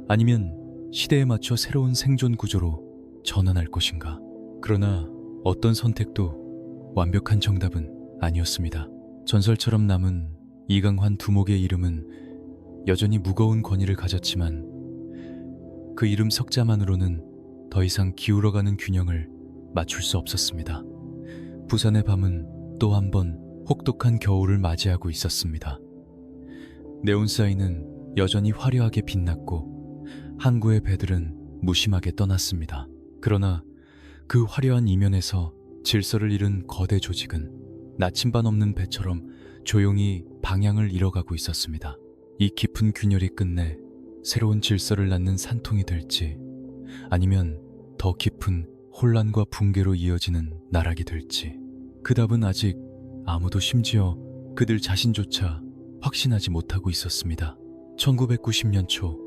아니면 시대에 맞춰 새로운 생존 구조로 전환할 것인가? 그러나 어떤 선택도 완벽한 정답은 아니었습니다. 전설처럼 남은 이강환 두목의 이름은 여전히 무거운 권위를 가졌지만 그 이름 석자만으로는 더 이상 기울어가는 균형을 맞출 수 없었습니다. 부산의 밤은 또 한 번 혹독한 겨울을 맞이하고 있었습니다. 네온사인은 여전히 화려하게 빛났고 항구의 배들은 무심하게 떠났습니다. 그러나 그 화려한 이면에서 질서를 잃은 거대 조직은 나침반 없는 배처럼 조용히 방향을 잃어가고 있었습니다. 이 깊은 균열이 끝내 새로운 질서를 낳는 산통이 될지 아니면 더 깊은 혼란과 붕괴로 이어지는 나락이 될지 그 답은 아직 아무도 심지어 그들 자신조차 확신하지 못하고 있었습니다. 1990년 초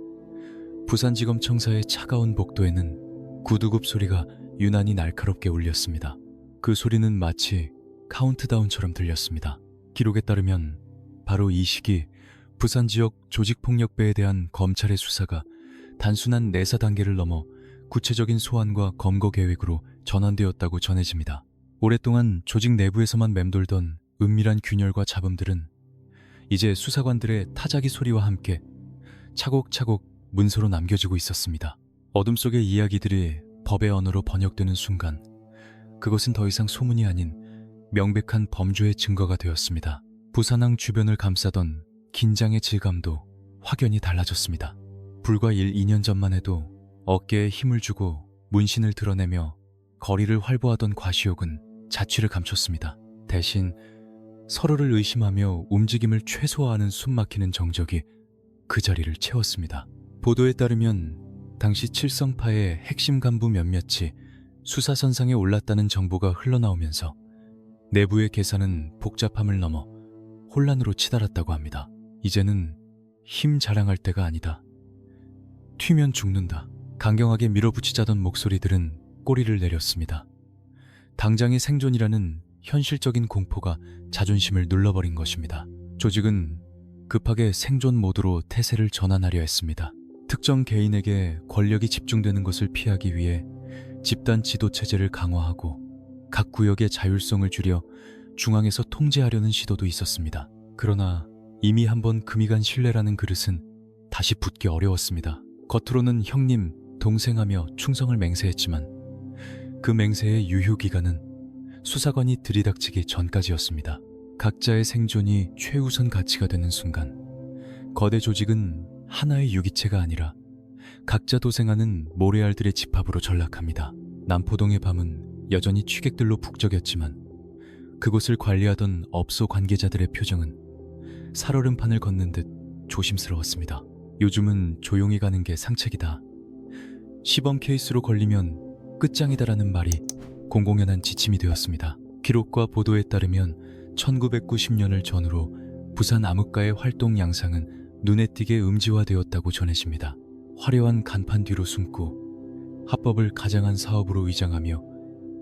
부산지검 청사의 차가운 복도에는 구두굽 소리가 유난히 날카롭게 울렸습니다. 그 소리는 마치 카운트다운처럼 들렸습니다. 기록에 따르면 바로 이 시기 부산 지역 조직폭력배에 대한 검찰의 수사가 단순한 내사 단계를 넘어 구체적인 소환과 검거 계획으로 전환되었다고 전해집니다. 오랫동안 조직 내부에서만 맴돌던 은밀한 균열과 잡음들은 이제 수사관들의 타자기 소리와 함께 차곡차곡 문서로 남겨지고 있었습니다. 어둠 속의 이야기들이 법의 언어로 번역되는 순간 그것은 더 이상 소문이 아닌 명백한 범죄의 증거가 되었습니다. 부산항 주변을 감싸던 긴장의 질감도 확연히 달라졌습니다. 불과 2년 전만 해도 어깨에 힘을 주고 문신을 드러내며 거리를 활보하던 과시욕은 자취를 감췄습니다. 대신 서로를 의심하며 움직임을 최소화하는 숨막히는 정적이 그 자리를 채웠습니다. 보도에 따르면 당시 칠성파의 핵심 간부 몇몇이 수사선상에 올랐다는 정보가 흘러나오면서 내부의 계산은 복잡함을 넘어 혼란으로 치달았다고 합니다. 이제는 힘 자랑할 때가 아니다. 튀면 죽는다. 강경하게 밀어붙이자던 목소리들은 꼬리를 내렸습니다. 당장의 생존이라는 현실적인 공포가 자존심을 눌러버린 것입니다. 조직은 급하게 생존 모드로 태세를 전환하려 했습니다. 특정 개인에게 권력이 집중되는 것을 피하기 위해 집단 지도 체제를 강화하고 각 구역의 자율성을 줄여 중앙에서 통제하려는 시도도 있었습니다. 그러나 이미 한번 금이 간 신뢰라는 그릇은 다시 붙기 어려웠습니다. 겉으로는 형님, 동생하며 충성을 맹세했지만 그 맹세의 유효기간은 수사관이 들이닥치기 전까지였습니다. 각자의 생존이 최우선 가치가 되는 순간 거대 조직은 하나의 유기체가 아니라 각자 도생하는 모래알들의 집합으로 전락합니다. 남포동의 밤은 여전히 취객들로 북적였지만 그곳을 관리하던 업소 관계자들의 표정은 살얼음판을 걷는 듯 조심스러웠습니다. 요즘은 조용히 가는 게 상책이다. 시범 케이스로 걸리면 끝장이다라는 말이 공공연한 지침이 되었습니다. 기록과 보도에 따르면 1990년을 전후로 부산 암흑가의 활동 양상은 눈에 띄게 음지화되었다고 전해집니다. 화려한 간판 뒤로 숨고 합법을 가장한 사업으로 위장하며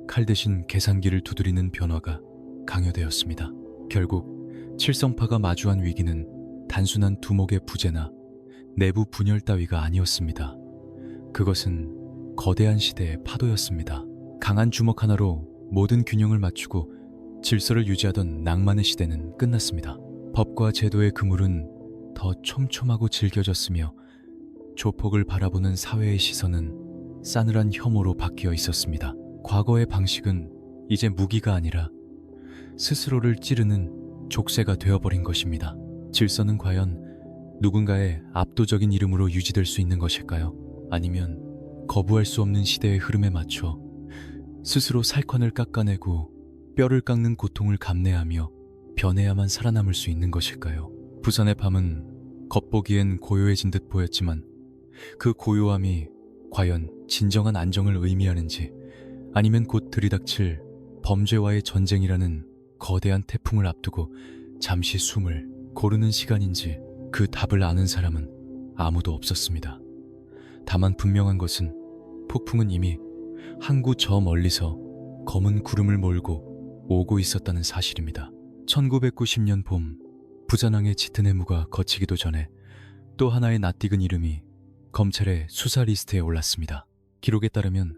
칼 대신 계산기를 두드리는 변화가 강요되었습니다. 결국 칠성파가 마주한 위기는 단순한 두목의 부재나 내부 분열 따위가 아니었습니다. 그것은 거대한 시대의 파도였습니다. 강한 주먹 하나로 모든 균형을 맞추고 질서를 유지하던 낭만의 시대는 끝났습니다. 법과 제도의 그물은 더 촘촘하고 질겨졌으며 조폭을 바라보는 사회의 시선은 싸늘한 혐오로 바뀌어 있었습니다. 과거의 방식은 이제 무기가 아니라 스스로를 찌르는 족쇄가 되어버린 것입니다. 질서는 과연 누군가의 압도적인 이름으로 유지될 수 있는 것일까요? 아니면 거부할 수 없는 시대의 흐름에 맞춰 스스로 살컨을 깎아내고 뼈를 깎는 고통을 감내하며 변해야만 살아남을 수 있는 것일까요? 부산의 밤은 겉보기엔 고요해진 듯 보였지만 그 고요함이 과연 진정한 안정을 의미하는지, 아니면 곧 들이닥칠 범죄와의 전쟁이라는 거대한 태풍을 앞두고 잠시 숨을 고르는 시간인지, 그 답을 아는 사람은 아무도 없었습니다. 다만 분명한 것은 폭풍은 이미 항구 저 멀리서 검은 구름을 몰고 오고 있었다는 사실입니다. 1990년 봄, 부산항의 짙은 해무가 거치기도 전에 또 하나의 낯익은 이름이 검찰의 수사 리스트에 올랐습니다. 기록에 따르면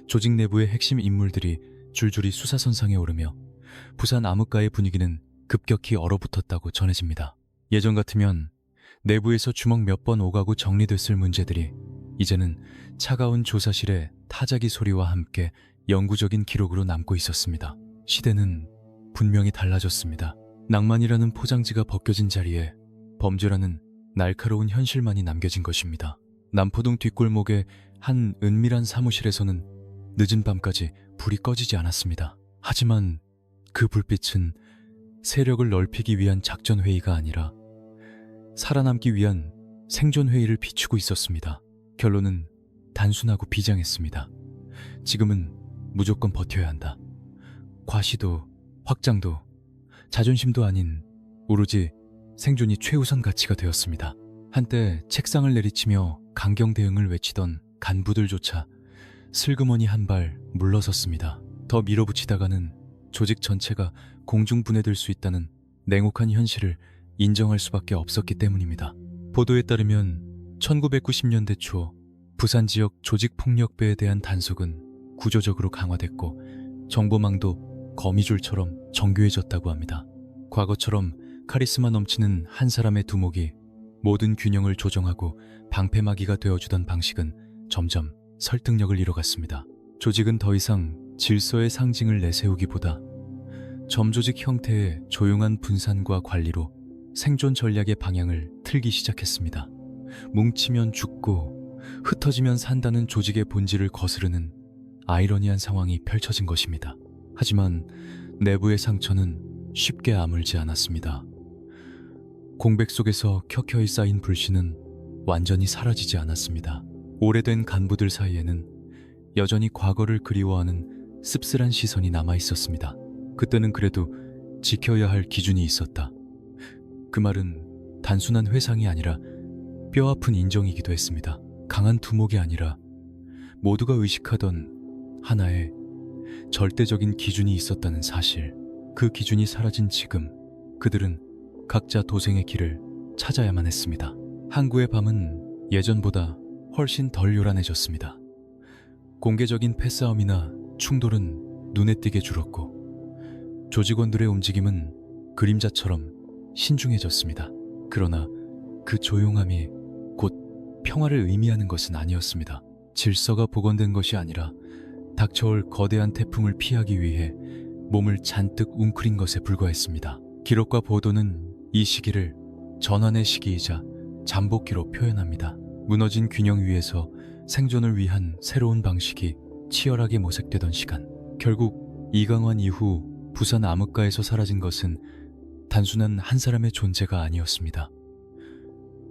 조직 내부의 핵심 인물들이 줄줄이 수사선상에 오르며 부산 암흑가의 분위기는 급격히 얼어붙었다고 전해집니다. 예전 같으면 내부에서 주먹 몇 번 오가고 정리됐을 문제들이 이제는 차가운 조사실의 타자기 소리와 함께 영구적인 기록으로 남고 있었습니다. 시대는 분명히 달라졌습니다. 낭만이라는 포장지가 벗겨진 자리에 범죄라는 날카로운 현실만이 남겨진 것입니다. 남포동 뒷골목의 한 은밀한 사무실에서는 늦은 밤까지 불이 꺼지지 않았습니다. 하지만 그 불빛은 세력을 넓히기 위한 작전회의가 아니라 살아남기 위한 생존회의를 비추고 있었습니다. 결론은 단순하고 비장했습니다. 지금은 무조건 버텨야 한다. 과시도, 확장도, 자존심도 아닌 오로지 생존이 최우선 가치가 되었습니다. 한때 책상을 내리치며 강경 대응을 외치던 간부들조차 슬그머니 한 발 물러섰습니다. 더 밀어붙이다가는 조직 전체가 공중분해될 수 있다는 냉혹한 현실을 인정할 수밖에 없었기 때문입니다. 보도에 따르면 1990년대 초 부산 지역 조직폭력배에 대한 단속은 구조적으로 강화됐고 정보망도 거미줄처럼 정교해졌다고 합니다. 과거처럼 카리스마 넘치는 한 사람의 두목이 모든 균형을 조정하고 방패막이가 되어주던 방식은 점점 설득력을 잃어갔습니다. 조직은 더 이상 질서의 상징을 내세우기보다 점조직 형태의 조용한 분산과 관리로 생존 전략의 방향을 틀기 시작했습니다. 뭉치면 죽고 흩어지면 산다는 조직의 본질을 거스르는 아이러니한 상황이 펼쳐진 것입니다. 하지만 내부의 상처는 쉽게 아물지 않았습니다. 공백 속에서 켜켜이 쌓인 불씨는 완전히 사라지지 않았습니다. 오래된 간부들 사이에는 여전히 과거를 그리워하는 씁쓸한 시선이 남아 있었습니다. 그때는 그래도 지켜야 할 기준이 있었다. 그 말은 단순한 회상이 아니라 뼈아픈 인정이기도 했습니다. 강한 두목이 아니라 모두가 의식하던 하나의 절대적인 기준이 있었다는 사실. 그 기준이 사라진 지금 그들은 각자 도생의 길을 찾아야만 했습니다. 항구의 밤은 예전보다 훨씬 덜 요란해졌습니다. 공개적인 패싸움이나 충돌은 눈에 띄게 줄었고 조직원들의 움직임은 그림자처럼 신중해졌습니다. 그러나 그 조용함이 곧 평화를 의미하는 것은 아니었습니다. 질서가 복원된 것이 아니라 닥쳐올 거대한 태풍을 피하기 위해 몸을 잔뜩 웅크린 것에 불과했습니다. 기록과 보도는 이 시기를 전환의 시기이자 잠복기로 표현합니다. 무너진 균형 위에서 생존을 위한 새로운 방식이 치열하게 모색되던 시간. 결국 이강환 이후 부산 암흑가에서 사라진 것은 단순한 한 사람의 존재가 아니었습니다.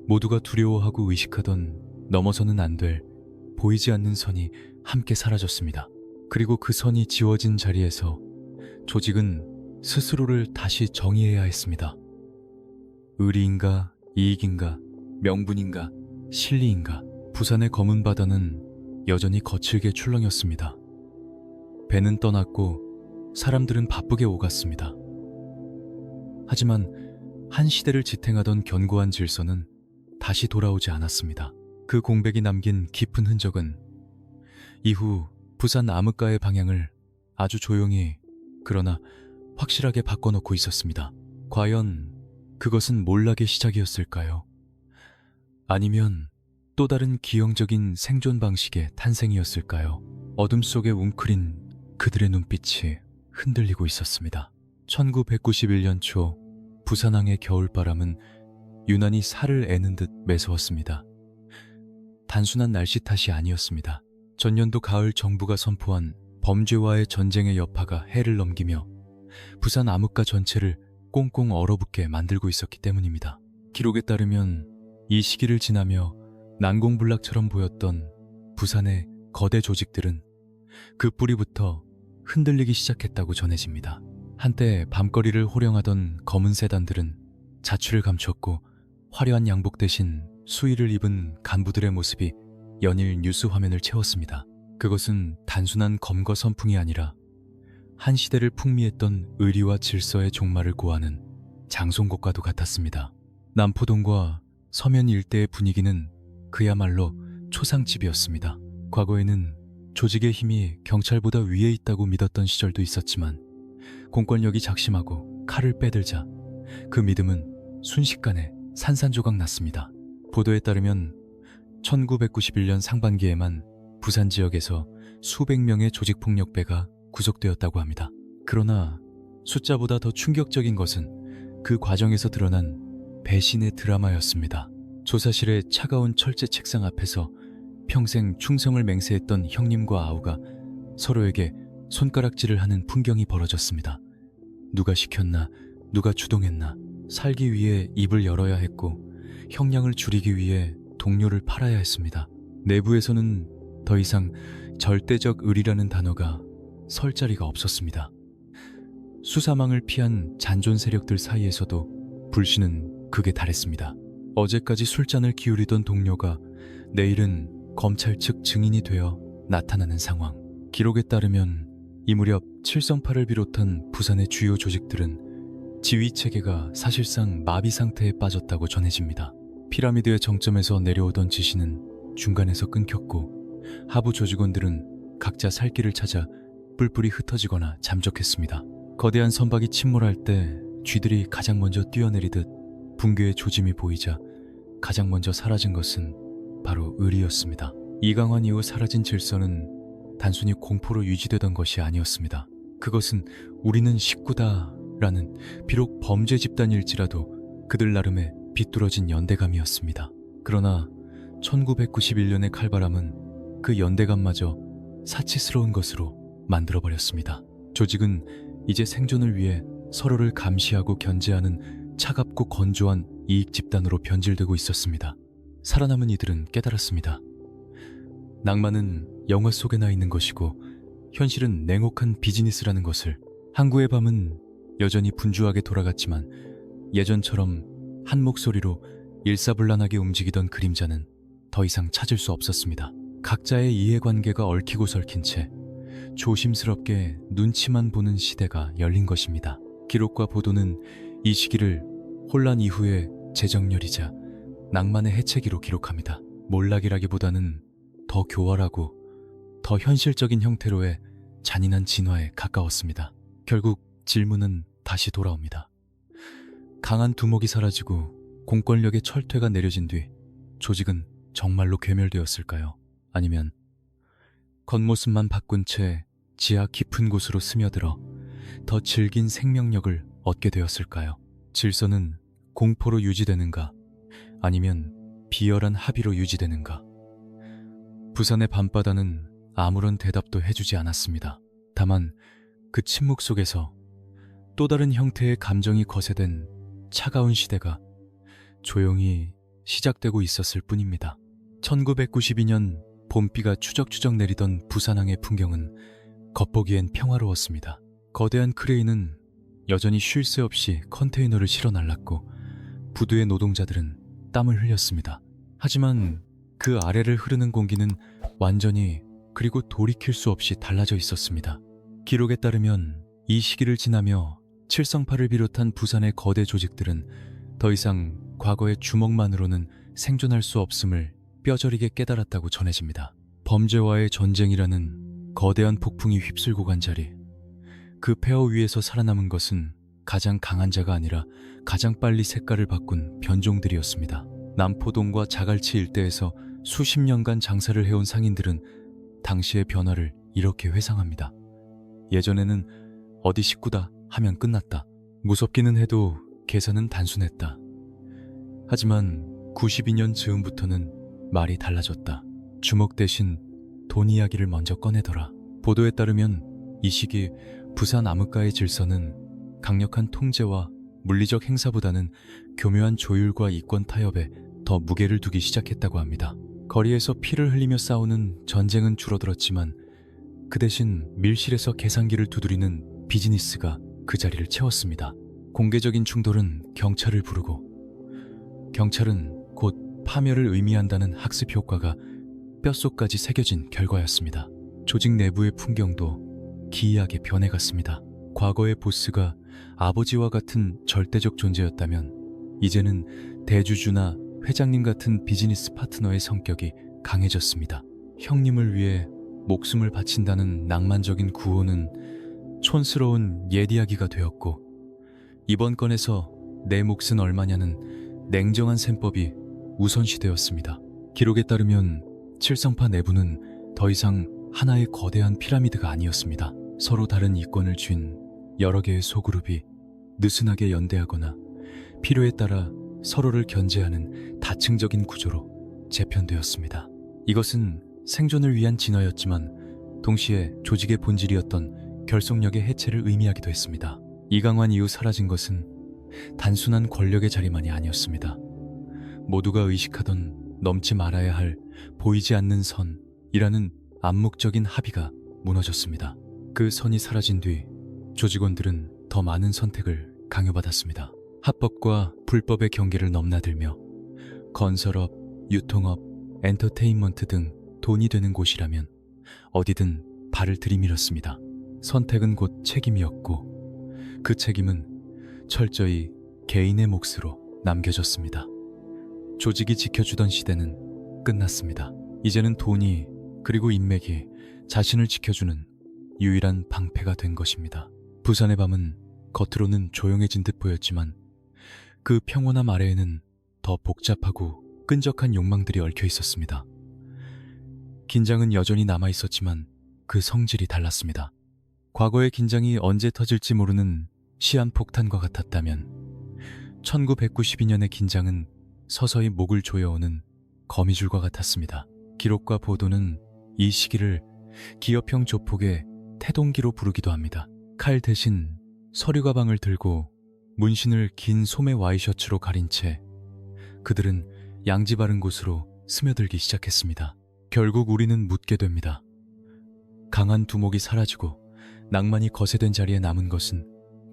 모두가 두려워하고 의식하던 넘어서는 안 될 보이지 않는 선이 함께 사라졌습니다. 그리고 그 선이 지워진 자리에서 조직은 스스로를 다시 정의해야 했습니다. 의리인가, 이익인가, 명분인가, 실리인가. 부산의 검은 바다는 여전히 거칠게 출렁였습니다. 배는 떠났고 사람들은 바쁘게 오갔습니다. 하지만 한 시대를 지탱하던 견고한 질서는 다시 돌아오지 않았습니다. 그 공백이 남긴 깊은 흔적은 이후 부산 암흑가의 방향을 아주 조용히 그러나 확실하게 바꿔놓고 있었습니다. 과연 그것은 몰락의 시작이었을까요? 아니면 또 다른 기형적인 생존 방식의 탄생이었을까요? 어둠 속에 웅크린 그들의 눈빛이 흔들리고 있었습니다. 1991년 초 부산항의 겨울바람은 유난히 살을 애는 듯 매서웠습니다. 단순한 날씨 탓이 아니었습니다. 전년도 가을 정부가 선포한 범죄와의 전쟁의 여파가 해를 넘기며 부산 암흑가 전체를 꽁꽁 얼어붙게 만들고 있었기 때문입니다. 기록에 따르면 이 시기를 지나며 난공불락처럼 보였던 부산의 거대 조직들은 그 뿌리부터 흔들리기 시작했다고 전해집니다. 한때 밤거리를 호령하던 검은 세단들은 자취를 감췄고 화려한 양복 대신 수의를 입은 간부들의 모습이 연일 뉴스 화면을 채웠습니다. 그것은 단순한 검거 선풍이 아니라 한 시대를 풍미했던 의리와 질서의 종말을 고하는 장송곡과도 같았습니다. 남포동과 서면 일대의 분위기는 그야말로 초상집이었습니다. 과거에는 조직의 힘이 경찰보다 위에 있다고 믿었던 시절도 있었지만 공권력이 작심하고 칼을 빼들자 그 믿음은 순식간에 산산조각 났습니다. 보도에 따르면 1991년 상반기에만 부산 지역에서 수백 명의 조직폭력배가 구속되었다고 합니다. 그러나 숫자보다 더 충격적인 것은 그 과정에서 드러난 배신의 드라마였습니다. 조사실의 차가운 철제 책상 앞에서 평생 충성을 맹세했던 형님과 아우가 서로에게 손가락질을 하는 풍경이 벌어졌습니다. 누가 시켰나, 누가 주동했나, 살기 위해 입을 열어야 했고 형량을 줄이기 위해 동료를 팔아야 했습니다. 내부에서는 더 이상 절대적 의리라는 단어가 설 자리가 없었습니다. 수사망을 피한 잔존 세력들 사이에서도 불신은 극에 달했습니다. 어제까지 술잔을 기울이던 동료가 내일은 검찰 측 증인이 되어 나타나는 상황. 기록에 따르면 이 무렵 칠성파를 비롯한 부산의 주요 조직들은 지휘체계가 사실상 마비 상태에 빠졌다고 전해집니다. 피라미드의 정점에서 내려오던 지시는 중간에서 끊겼고 하부 조직원들은 각자 살 길을 찾아 뿔뿔이 흩어지거나 잠적했습니다. 거대한 선박이 침몰할 때 쥐들이 가장 먼저 뛰어내리듯 붕괴의 조짐이 보이자 가장 먼저 사라진 것은 바로 의리였습니다. 이강환 이후 사라진 질서는 단순히 공포로 유지되던 것이 아니었습니다. 그것은 우리는 식구다 라는 비록 범죄 집단일지라도 그들 나름의 비뚤어진 연대감이었습니다. 그러나 1991년의 칼바람은 그 연대감마저 사치스러운 것으로 만들어버렸습니다. 조직은 이제 생존을 위해 서로를 감시하고 견제하는 차갑고 건조한 이익 집단으로 변질되고 있었습니다. 살아남은 이들은 깨달았습니다. 낭만은 영화 속에나 있는 것이고 현실은 냉혹한 비즈니스라는 것을. 항구의 밤은 여전히 분주하게 돌아갔지만 예전처럼 한 목소리로 일사불란하게 움직이던 그림자는 더 이상 찾을 수 없었습니다. 각자의 이해관계가 얽히고 설킨 채 조심스럽게 눈치만 보는 시대가 열린 것입니다. 기록과 보도는 이 시기를 혼란 이후의 재정렬이자 낭만의 해체기로 기록합니다. 몰락이라기보다는 더 교활하고 더 현실적인 형태로의 잔인한 진화에 가까웠습니다. 결국 질문은 다시 돌아옵니다. 강한 두목이 사라지고 공권력의 철퇴가 내려진 뒤 조직은 정말로 괴멸되었을까요? 아니면 겉모습만 바꾼 채 지하 깊은 곳으로 스며들어 더 질긴 생명력을 얻게 되었을까요? 질서는 공포로 유지되는가? 아니면 비열한 합의로 유지되는가? 부산의 밤바다는 아무런 대답도 해주지 않았습니다. 다만 그 침묵 속에서 또 다른 형태의 감정이 거세된 차가운 시대가 조용히 시작되고 있었을 뿐입니다. 1992년 봄비가 추적추적 내리던 부산항의 풍경은 겉보기엔 평화로웠습니다. 거대한 크레인은 여전히 쉴 새 없이 컨테이너를 실어 날랐고 부두의 노동자들은 땀을 흘렸습니다. 하지만 그 아래를 흐르는 공기는 완전히 그리고 돌이킬 수 없이 달라져 있었습니다. 기록에 따르면 이 시기를 지나며 칠성파를 비롯한 부산의 거대 조직들은 더 이상 과거의 주먹만으로는 생존할 수 없음을 뼈저리게 깨달았다고 전해집니다. 범죄와의 전쟁이라는 거대한 폭풍이 휩쓸고 간 자리, 그 폐허 위에서 살아남은 것은 가장 강한 자가 아니라 가장 빨리 색깔을 바꾼 변종들이었습니다. 남포동과 자갈치 일대에서 수십 년간 장사를 해온 상인들은 당시의 변화를 이렇게 회상합니다. 예전에는 어디 식구다 하면 끝났다. 무섭기는 해도 계산은 단순했다. 하지만 92년 즈음부터는 말이 달라졌다. 주먹 대신 돈 이야기를 먼저 꺼내더라. 보도에 따르면 이 시기 부산 암흑가의 질서는 강력한 통제와 물리적 행사보다는 교묘한 조율과 이권 타협에 더 무게를 두기 시작했다고 합니다. 거리에서 피를 흘리며 싸우는 전쟁은 줄어들었지만 그 대신 밀실에서 계산기를 두드리는 비즈니스가 그 자리를 채웠습니다. 공개적인 충돌은 경찰을 부르고 경찰은 곧 파멸을 의미한다는 학습 효과가 뼛속까지 새겨진 결과였습니다. 조직 내부의 풍경도 기이하게 변해갔습니다. 과거의 보스가 아버지와 같은 절대적 존재였다면 이제는 대주주나 회장님 같은 비즈니스 파트너의 성격이 강해졌습니다. 형님을 위해 목숨을 바친다는 낭만적인 구호는 촌스러운 옛 이야기가 되었고 이번 건에서 내 몫은 얼마냐는 냉정한 셈법이 우선시되었습니다. 기록에 따르면 칠성파 내부는 더 이상 하나의 거대한 피라미드가 아니었습니다. 서로 다른 이권을 쥔 여러 개의 소그룹이 느슨하게 연대하거나 필요에 따라 서로를 견제하는 다층적인 구조로 재편되었습니다. 이것은 생존을 위한 진화였지만 동시에 조직의 본질이었던 결속력의 해체를 의미하기도 했습니다. 이강환 이후 사라진 것은 단순한 권력의 자리만이 아니었습니다. 모두가 의식하던 넘지 말아야 할 보이지 않는 선이라는 암묵적인 합의가 무너졌습니다. 그 선이 사라진 뒤 조직원들은 더 많은 선택을 강요받았습니다. 합법과 불법의 경계를 넘나들며 건설업, 유통업, 엔터테인먼트 등 돈이 되는 곳이라면 어디든 발을 들이밀었습니다. 선택은 곧 책임이었고 그 책임은 철저히 개인의 몫으로 남겨졌습니다. 조직이 지켜주던 시대는 끝났습니다. 이제는 돈이 그리고 인맥이 자신을 지켜주는 유일한 방패가 된 것입니다. 부산의 밤은 겉으로는 조용해진 듯 보였지만 그 평온함 아래에는 더 복잡하고 끈적한 욕망들이 얽혀 있었습니다. 긴장은 여전히 남아 있었지만 그 성질이 달랐습니다. 과거의 긴장이 언제 터질지 모르는 시한폭탄과 같았다면 1992년의 긴장은 서서히 목을 조여오는 거미줄과 같았습니다. 기록과 보도는 이 시기를 기업형 조폭의 태동기로 부르기도 합니다. 칼 대신 서류 가방을 들고 문신을 긴 소매 와이셔츠로 가린 채 그들은 양지 바른 곳으로 스며들기 시작했습니다. 결국 우리는 묻게 됩니다. 강한 두목이 사라지고 낭만이 거세된 자리에 남은 것은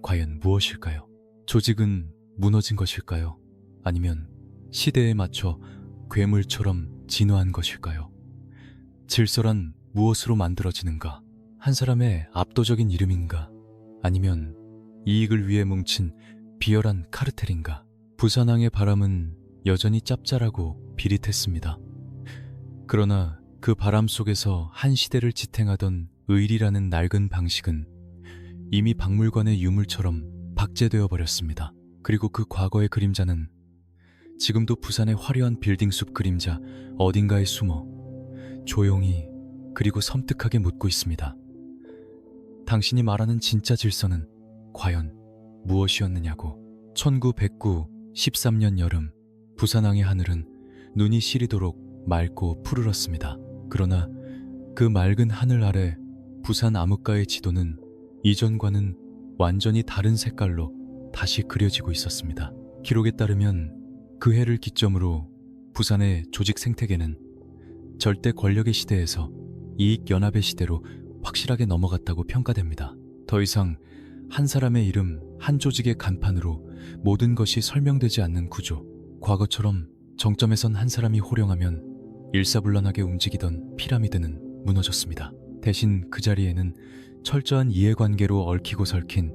과연 무엇일까요? 조직은 무너진 것일까요? 아니면 시대에 맞춰 괴물처럼 진화한 것일까요? 질서란 무엇으로 만들어지는가? 한 사람의 압도적인 이름인가? 아니면 이익을 위해 뭉친 비열한 카르텔인가? 부산항의 바람은 여전히 짭짤하고 비릿했습니다. 그러나 그 바람 속에서 한 시대를 지탱하던 의리라는 낡은 방식은 이미 박물관의 유물처럼 박제되어 버렸습니다. 그리고 그 과거의 그림자는 지금도 부산의 화려한 빌딩숲 그림자 어딘가에 숨어 조용히 그리고 섬뜩하게 묻고 있습니다. 당신이 말하는 진짜 질서는 과연 무엇이었느냐고. 1909 13년 여름 부산항의 하늘은 눈이 시리도록 맑고 푸르렀습니다. 그러나 그 맑은 하늘 아래 부산 암흑가의 지도는 이전과는 완전히 다른 색깔로 다시 그려지고 있었습니다. 기록에 따르면 그 해를 기점으로 부산의 조직 생태계는 절대 권력의 시대에서 이익 연합의 시대로 확실하게 넘어갔다고 평가됩니다. 더 이상 한 사람의 이름, 한 조직의 간판으로 모든 것이 설명되지 않는 구조. 과거처럼 정점에선 한 사람이 호령하면 일사불란하게 움직이던 피라미드는 무너졌습니다. 대신 그 자리에는 철저한 이해관계로 얽히고 설킨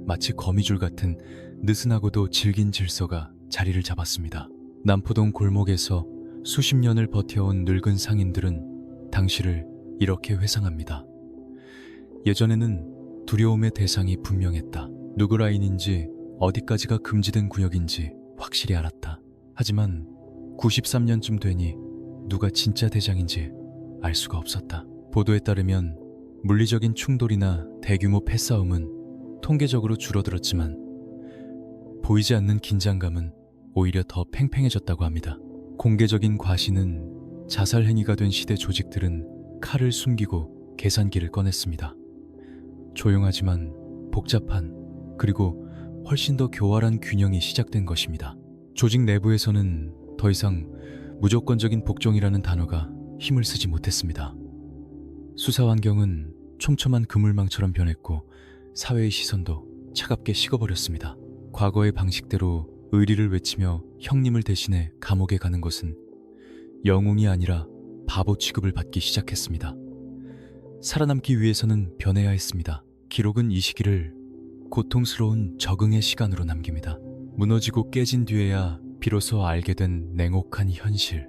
마치 거미줄 같은 느슨하고도 질긴 질서가 자리를 잡았습니다. 남포동 골목에서 수십 년을 버텨온 늙은 상인들은 당시를 이렇게 회상합니다. 예전에는 두려움의 대상이 분명했다. 누구 라인인지 어디까지가 금지된 구역인지 확실히 알았다. 하지만 93년쯤 되니 누가 진짜 대장인지 알 수가 없었다. 보도에 따르면 물리적인 충돌이나 대규모 패싸움은 통계적으로 줄어들었지만 보이지 않는 긴장감은 오히려 더 팽팽해졌다고 합니다. 공개적인 과시는 자살 행위가 된 시대 조직들은 칼을 숨기고 계산기를 꺼냈습니다. 조용하지만 복잡한 그리고 훨씬 더 교활한 균형이 시작된 것입니다. 조직 내부에서는 더 이상 무조건적인 복종이라는 단어가 힘을 쓰지 못했습니다. 수사 환경은 촘촘한 그물망처럼 변했고 사회의 시선도 차갑게 식어버렸습니다. 과거의 방식대로 의리를 외치며 형님을 대신해 감옥에 가는 것은 영웅이 아니라 바보 취급을 받기 시작했습니다. 살아남기 위해서는 변해야 했습니다. 기록은 이 시기를 고통스러운 적응의 시간으로 남깁니다. 무너지고 깨진 뒤에야 비로소 알게 된 냉혹한 현실.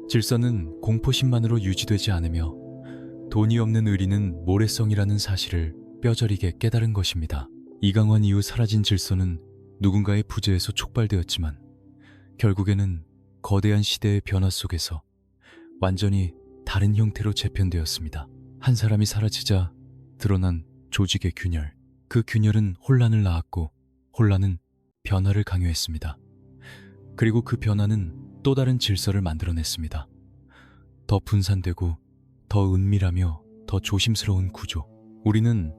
질서는 공포심만으로 유지되지 않으며 돈이 없는 의리는 모래성이라는 사실을 뼈저리게 깨달은 것입니다. 이강환 이후 사라진 질서는 누군가의 부재에서 촉발되었지만 결국에는 거대한 시대의 변화 속에서 완전히 다른 형태로 재편되었습니다. 한 사람이 사라지자 드러난 조직의 균열. 그 균열은 혼란을 낳았고 혼란은 변화를 강요했습니다. 그리고 그 변화는 또 다른 질서를 만들어냈습니다. 더 분산되고 더 은밀하며 더 조심스러운 구조. 우리는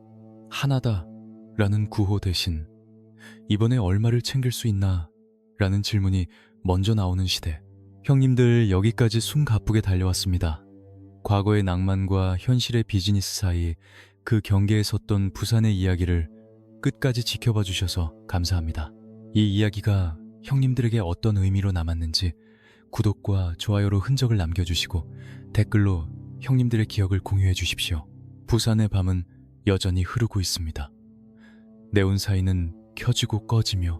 하나다 라는 구호 대신 이번에 얼마를 챙길 수 있나 라는 질문이 먼저 나오는 시대. 형님들 여기까지 숨 가쁘게 달려왔습니다. 과거의 낭만과 현실의 비즈니스 사이 그 경계에 섰던 부산의 이야기를 끝까지 지켜봐 주셔서 감사합니다. 이 이야기가 형님들에게 어떤 의미로 남았는지 구독과 좋아요로 흔적을 남겨주시고 댓글로 형님들의 기억을 공유해 주십시오. 부산의 밤은 여전히 흐르고 있습니다. 네온사인은 켜지고 꺼지며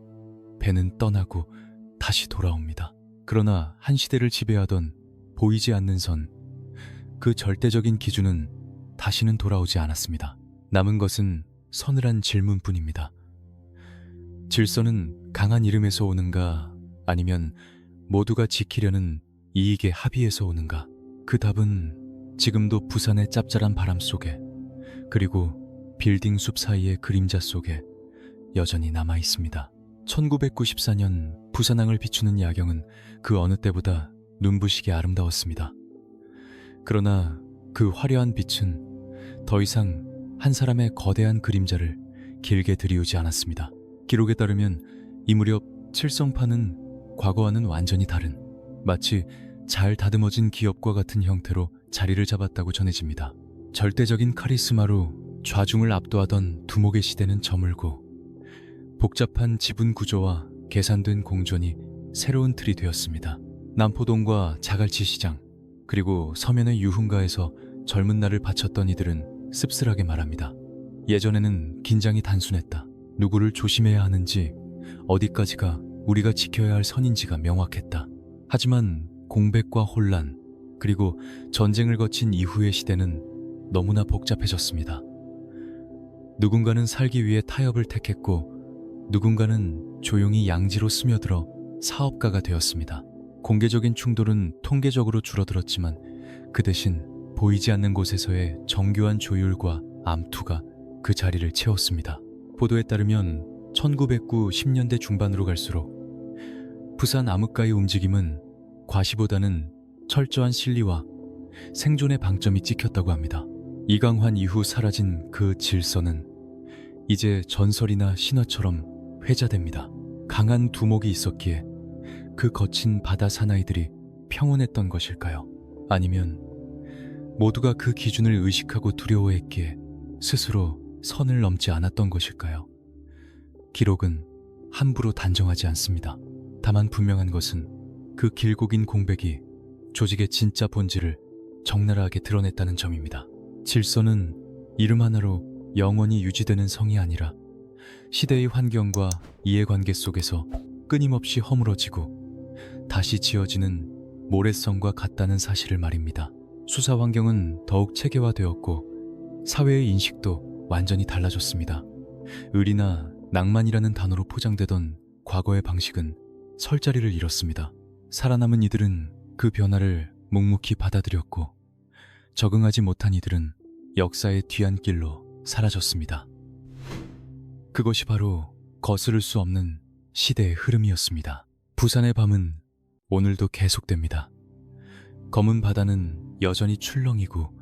배는 떠나고 다시 돌아옵니다. 그러나 한 시대를 지배하던 보이지 않는 선, 그 절대적인 기준은 다시는 돌아오지 않았습니다. 남은 것은 서늘한 질문뿐입니다. 질서는 강한 이름에서 오는가 아니면 모두가 지키려는 이익의 합의에서 오는가? 그 답은 지금도 부산의 짭짤한 바람 속에 그리고 빌딩 숲 사이의 그림자 속에 여전히 남아 있습니다. 1994년 부산항을 비추는 야경은 그 어느 때보다 눈부시게 아름다웠습니다. 그러나 그 화려한 빛은 더 이상 한 사람의 거대한 그림자를 길게 들이우지 않았습니다. 기록에 따르면 이 무렵 칠성파는 과거와는 완전히 다른 마치 잘 다듬어진 기업과 같은 형태로 자리를 잡았다고 전해집니다. 절대적인 카리스마로 좌중을 압도하던 두목의 시대는 저물고 복잡한 지분 구조와 계산된 공존이 새로운 틀이 되었습니다. 남포동과 자갈치 시장 그리고 서면의 유흥가에서 젊은 날을 바쳤던 이들은 씁쓸하게 말합니다. 예전에는 긴장이 단순했다. 누구를 조심해야 하는지 어디까지가 우리가 지켜야 할 선인지가 명확했다. 하지만 공백과 혼란 그리고 전쟁을 거친 이후의 시대는 너무나 복잡해졌습니다. 누군가는 살기 위해 타협을 택했고 누군가는 조용히 양지로 스며들어 사업가가 되었습니다. 공개적인 충돌은 통계적으로 줄어들었지만 그 대신 보이지 않는 곳에서의 정교한 조율과 암투가 그 자리를 채웠습니다. 보도에 따르면 1990년대 중반으로 갈수록 부산 암흑가의 움직임은 과시보다는 철저한 실리와 생존의 방점이 찍혔다고 합니다. 이강환 이후 사라진 그 질서는 이제 전설이나 신화처럼 회자됩니다. 강한 두목이 있었기에 그 거친 바다 사나이들이 평온했던 것일까요? 아니면 모두가 그 기준을 의식하고 두려워했기에 스스로 선을 넘지 않았던 것일까요? 기록은 함부로 단정하지 않습니다. 다만 분명한 것은 그 길고 긴 공백이 조직의 진짜 본질을 적나라하게 드러냈다는 점입니다. 질서는 이름 하나로 영원히 유지되는 성이 아니라 시대의 환경과 이해관계 속에서 끊임없이 허물어지고 다시 지어지는 모래성과 같다는 사실을 말입니다. 수사 환경은 더욱 체계화되었고 사회의 인식도 완전히 달라졌습니다. 의리나 낭만이라는 단어로 포장되던 과거의 방식은 설 자리를 잃었습니다. 살아남은 이들은 그 변화를 묵묵히 받아들였고 적응하지 못한 이들은 역사의 뒤안길로 사라졌습니다. 그것이 바로 거스를 수 없는 시대의 흐름이었습니다. 부산의 밤은 오늘도 계속됩니다. 검은 바다는 여전히 출렁이고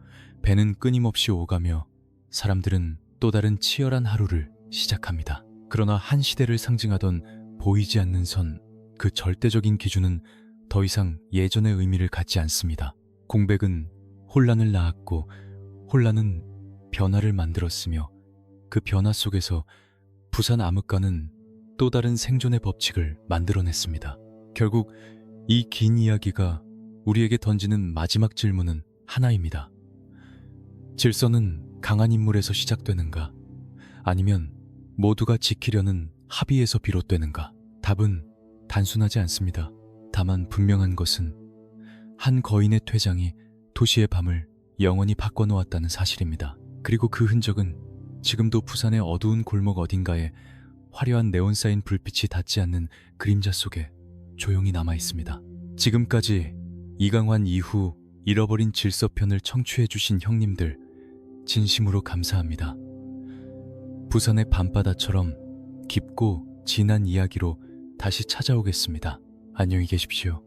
배는 끊임없이 오가며 사람들은 또 다른 치열한 하루를 시작합니다. 그러나 한 시대를 상징하던 보이지 않는 선, 그 절대적인 기준은 더 이상 예전의 의미를 갖지 않습니다. 공백은 혼란을 낳았고 혼란은 변화를 만들었으며 그 변화 속에서 부산 암흑가는 또 다른 생존의 법칙을 만들어냈습니다. 결국 이 긴 이야기가 우리에게 던지는 마지막 질문은 하나입니다. 질서는 강한 인물에서 시작되는가? 아니면 모두가 지키려는 합의에서 비롯되는가? 답은 단순하지 않습니다. 다만 분명한 것은 한 거인의 퇴장이 도시의 밤을 영원히 바꿔놓았다는 사실입니다. 그리고 그 흔적은 지금도 부산의 어두운 골목 어딘가에 화려한 네온사인 불빛이 닿지 않는 그림자 속에 조용히 남아 있습니다. 지금까지 이강환 이후 잃어버린 질서편을 청취해주신 형님들 진심으로 감사합니다. 부산의 밤바다처럼 깊고 진한 이야기로 다시 찾아오겠습니다. 안녕히 계십시오.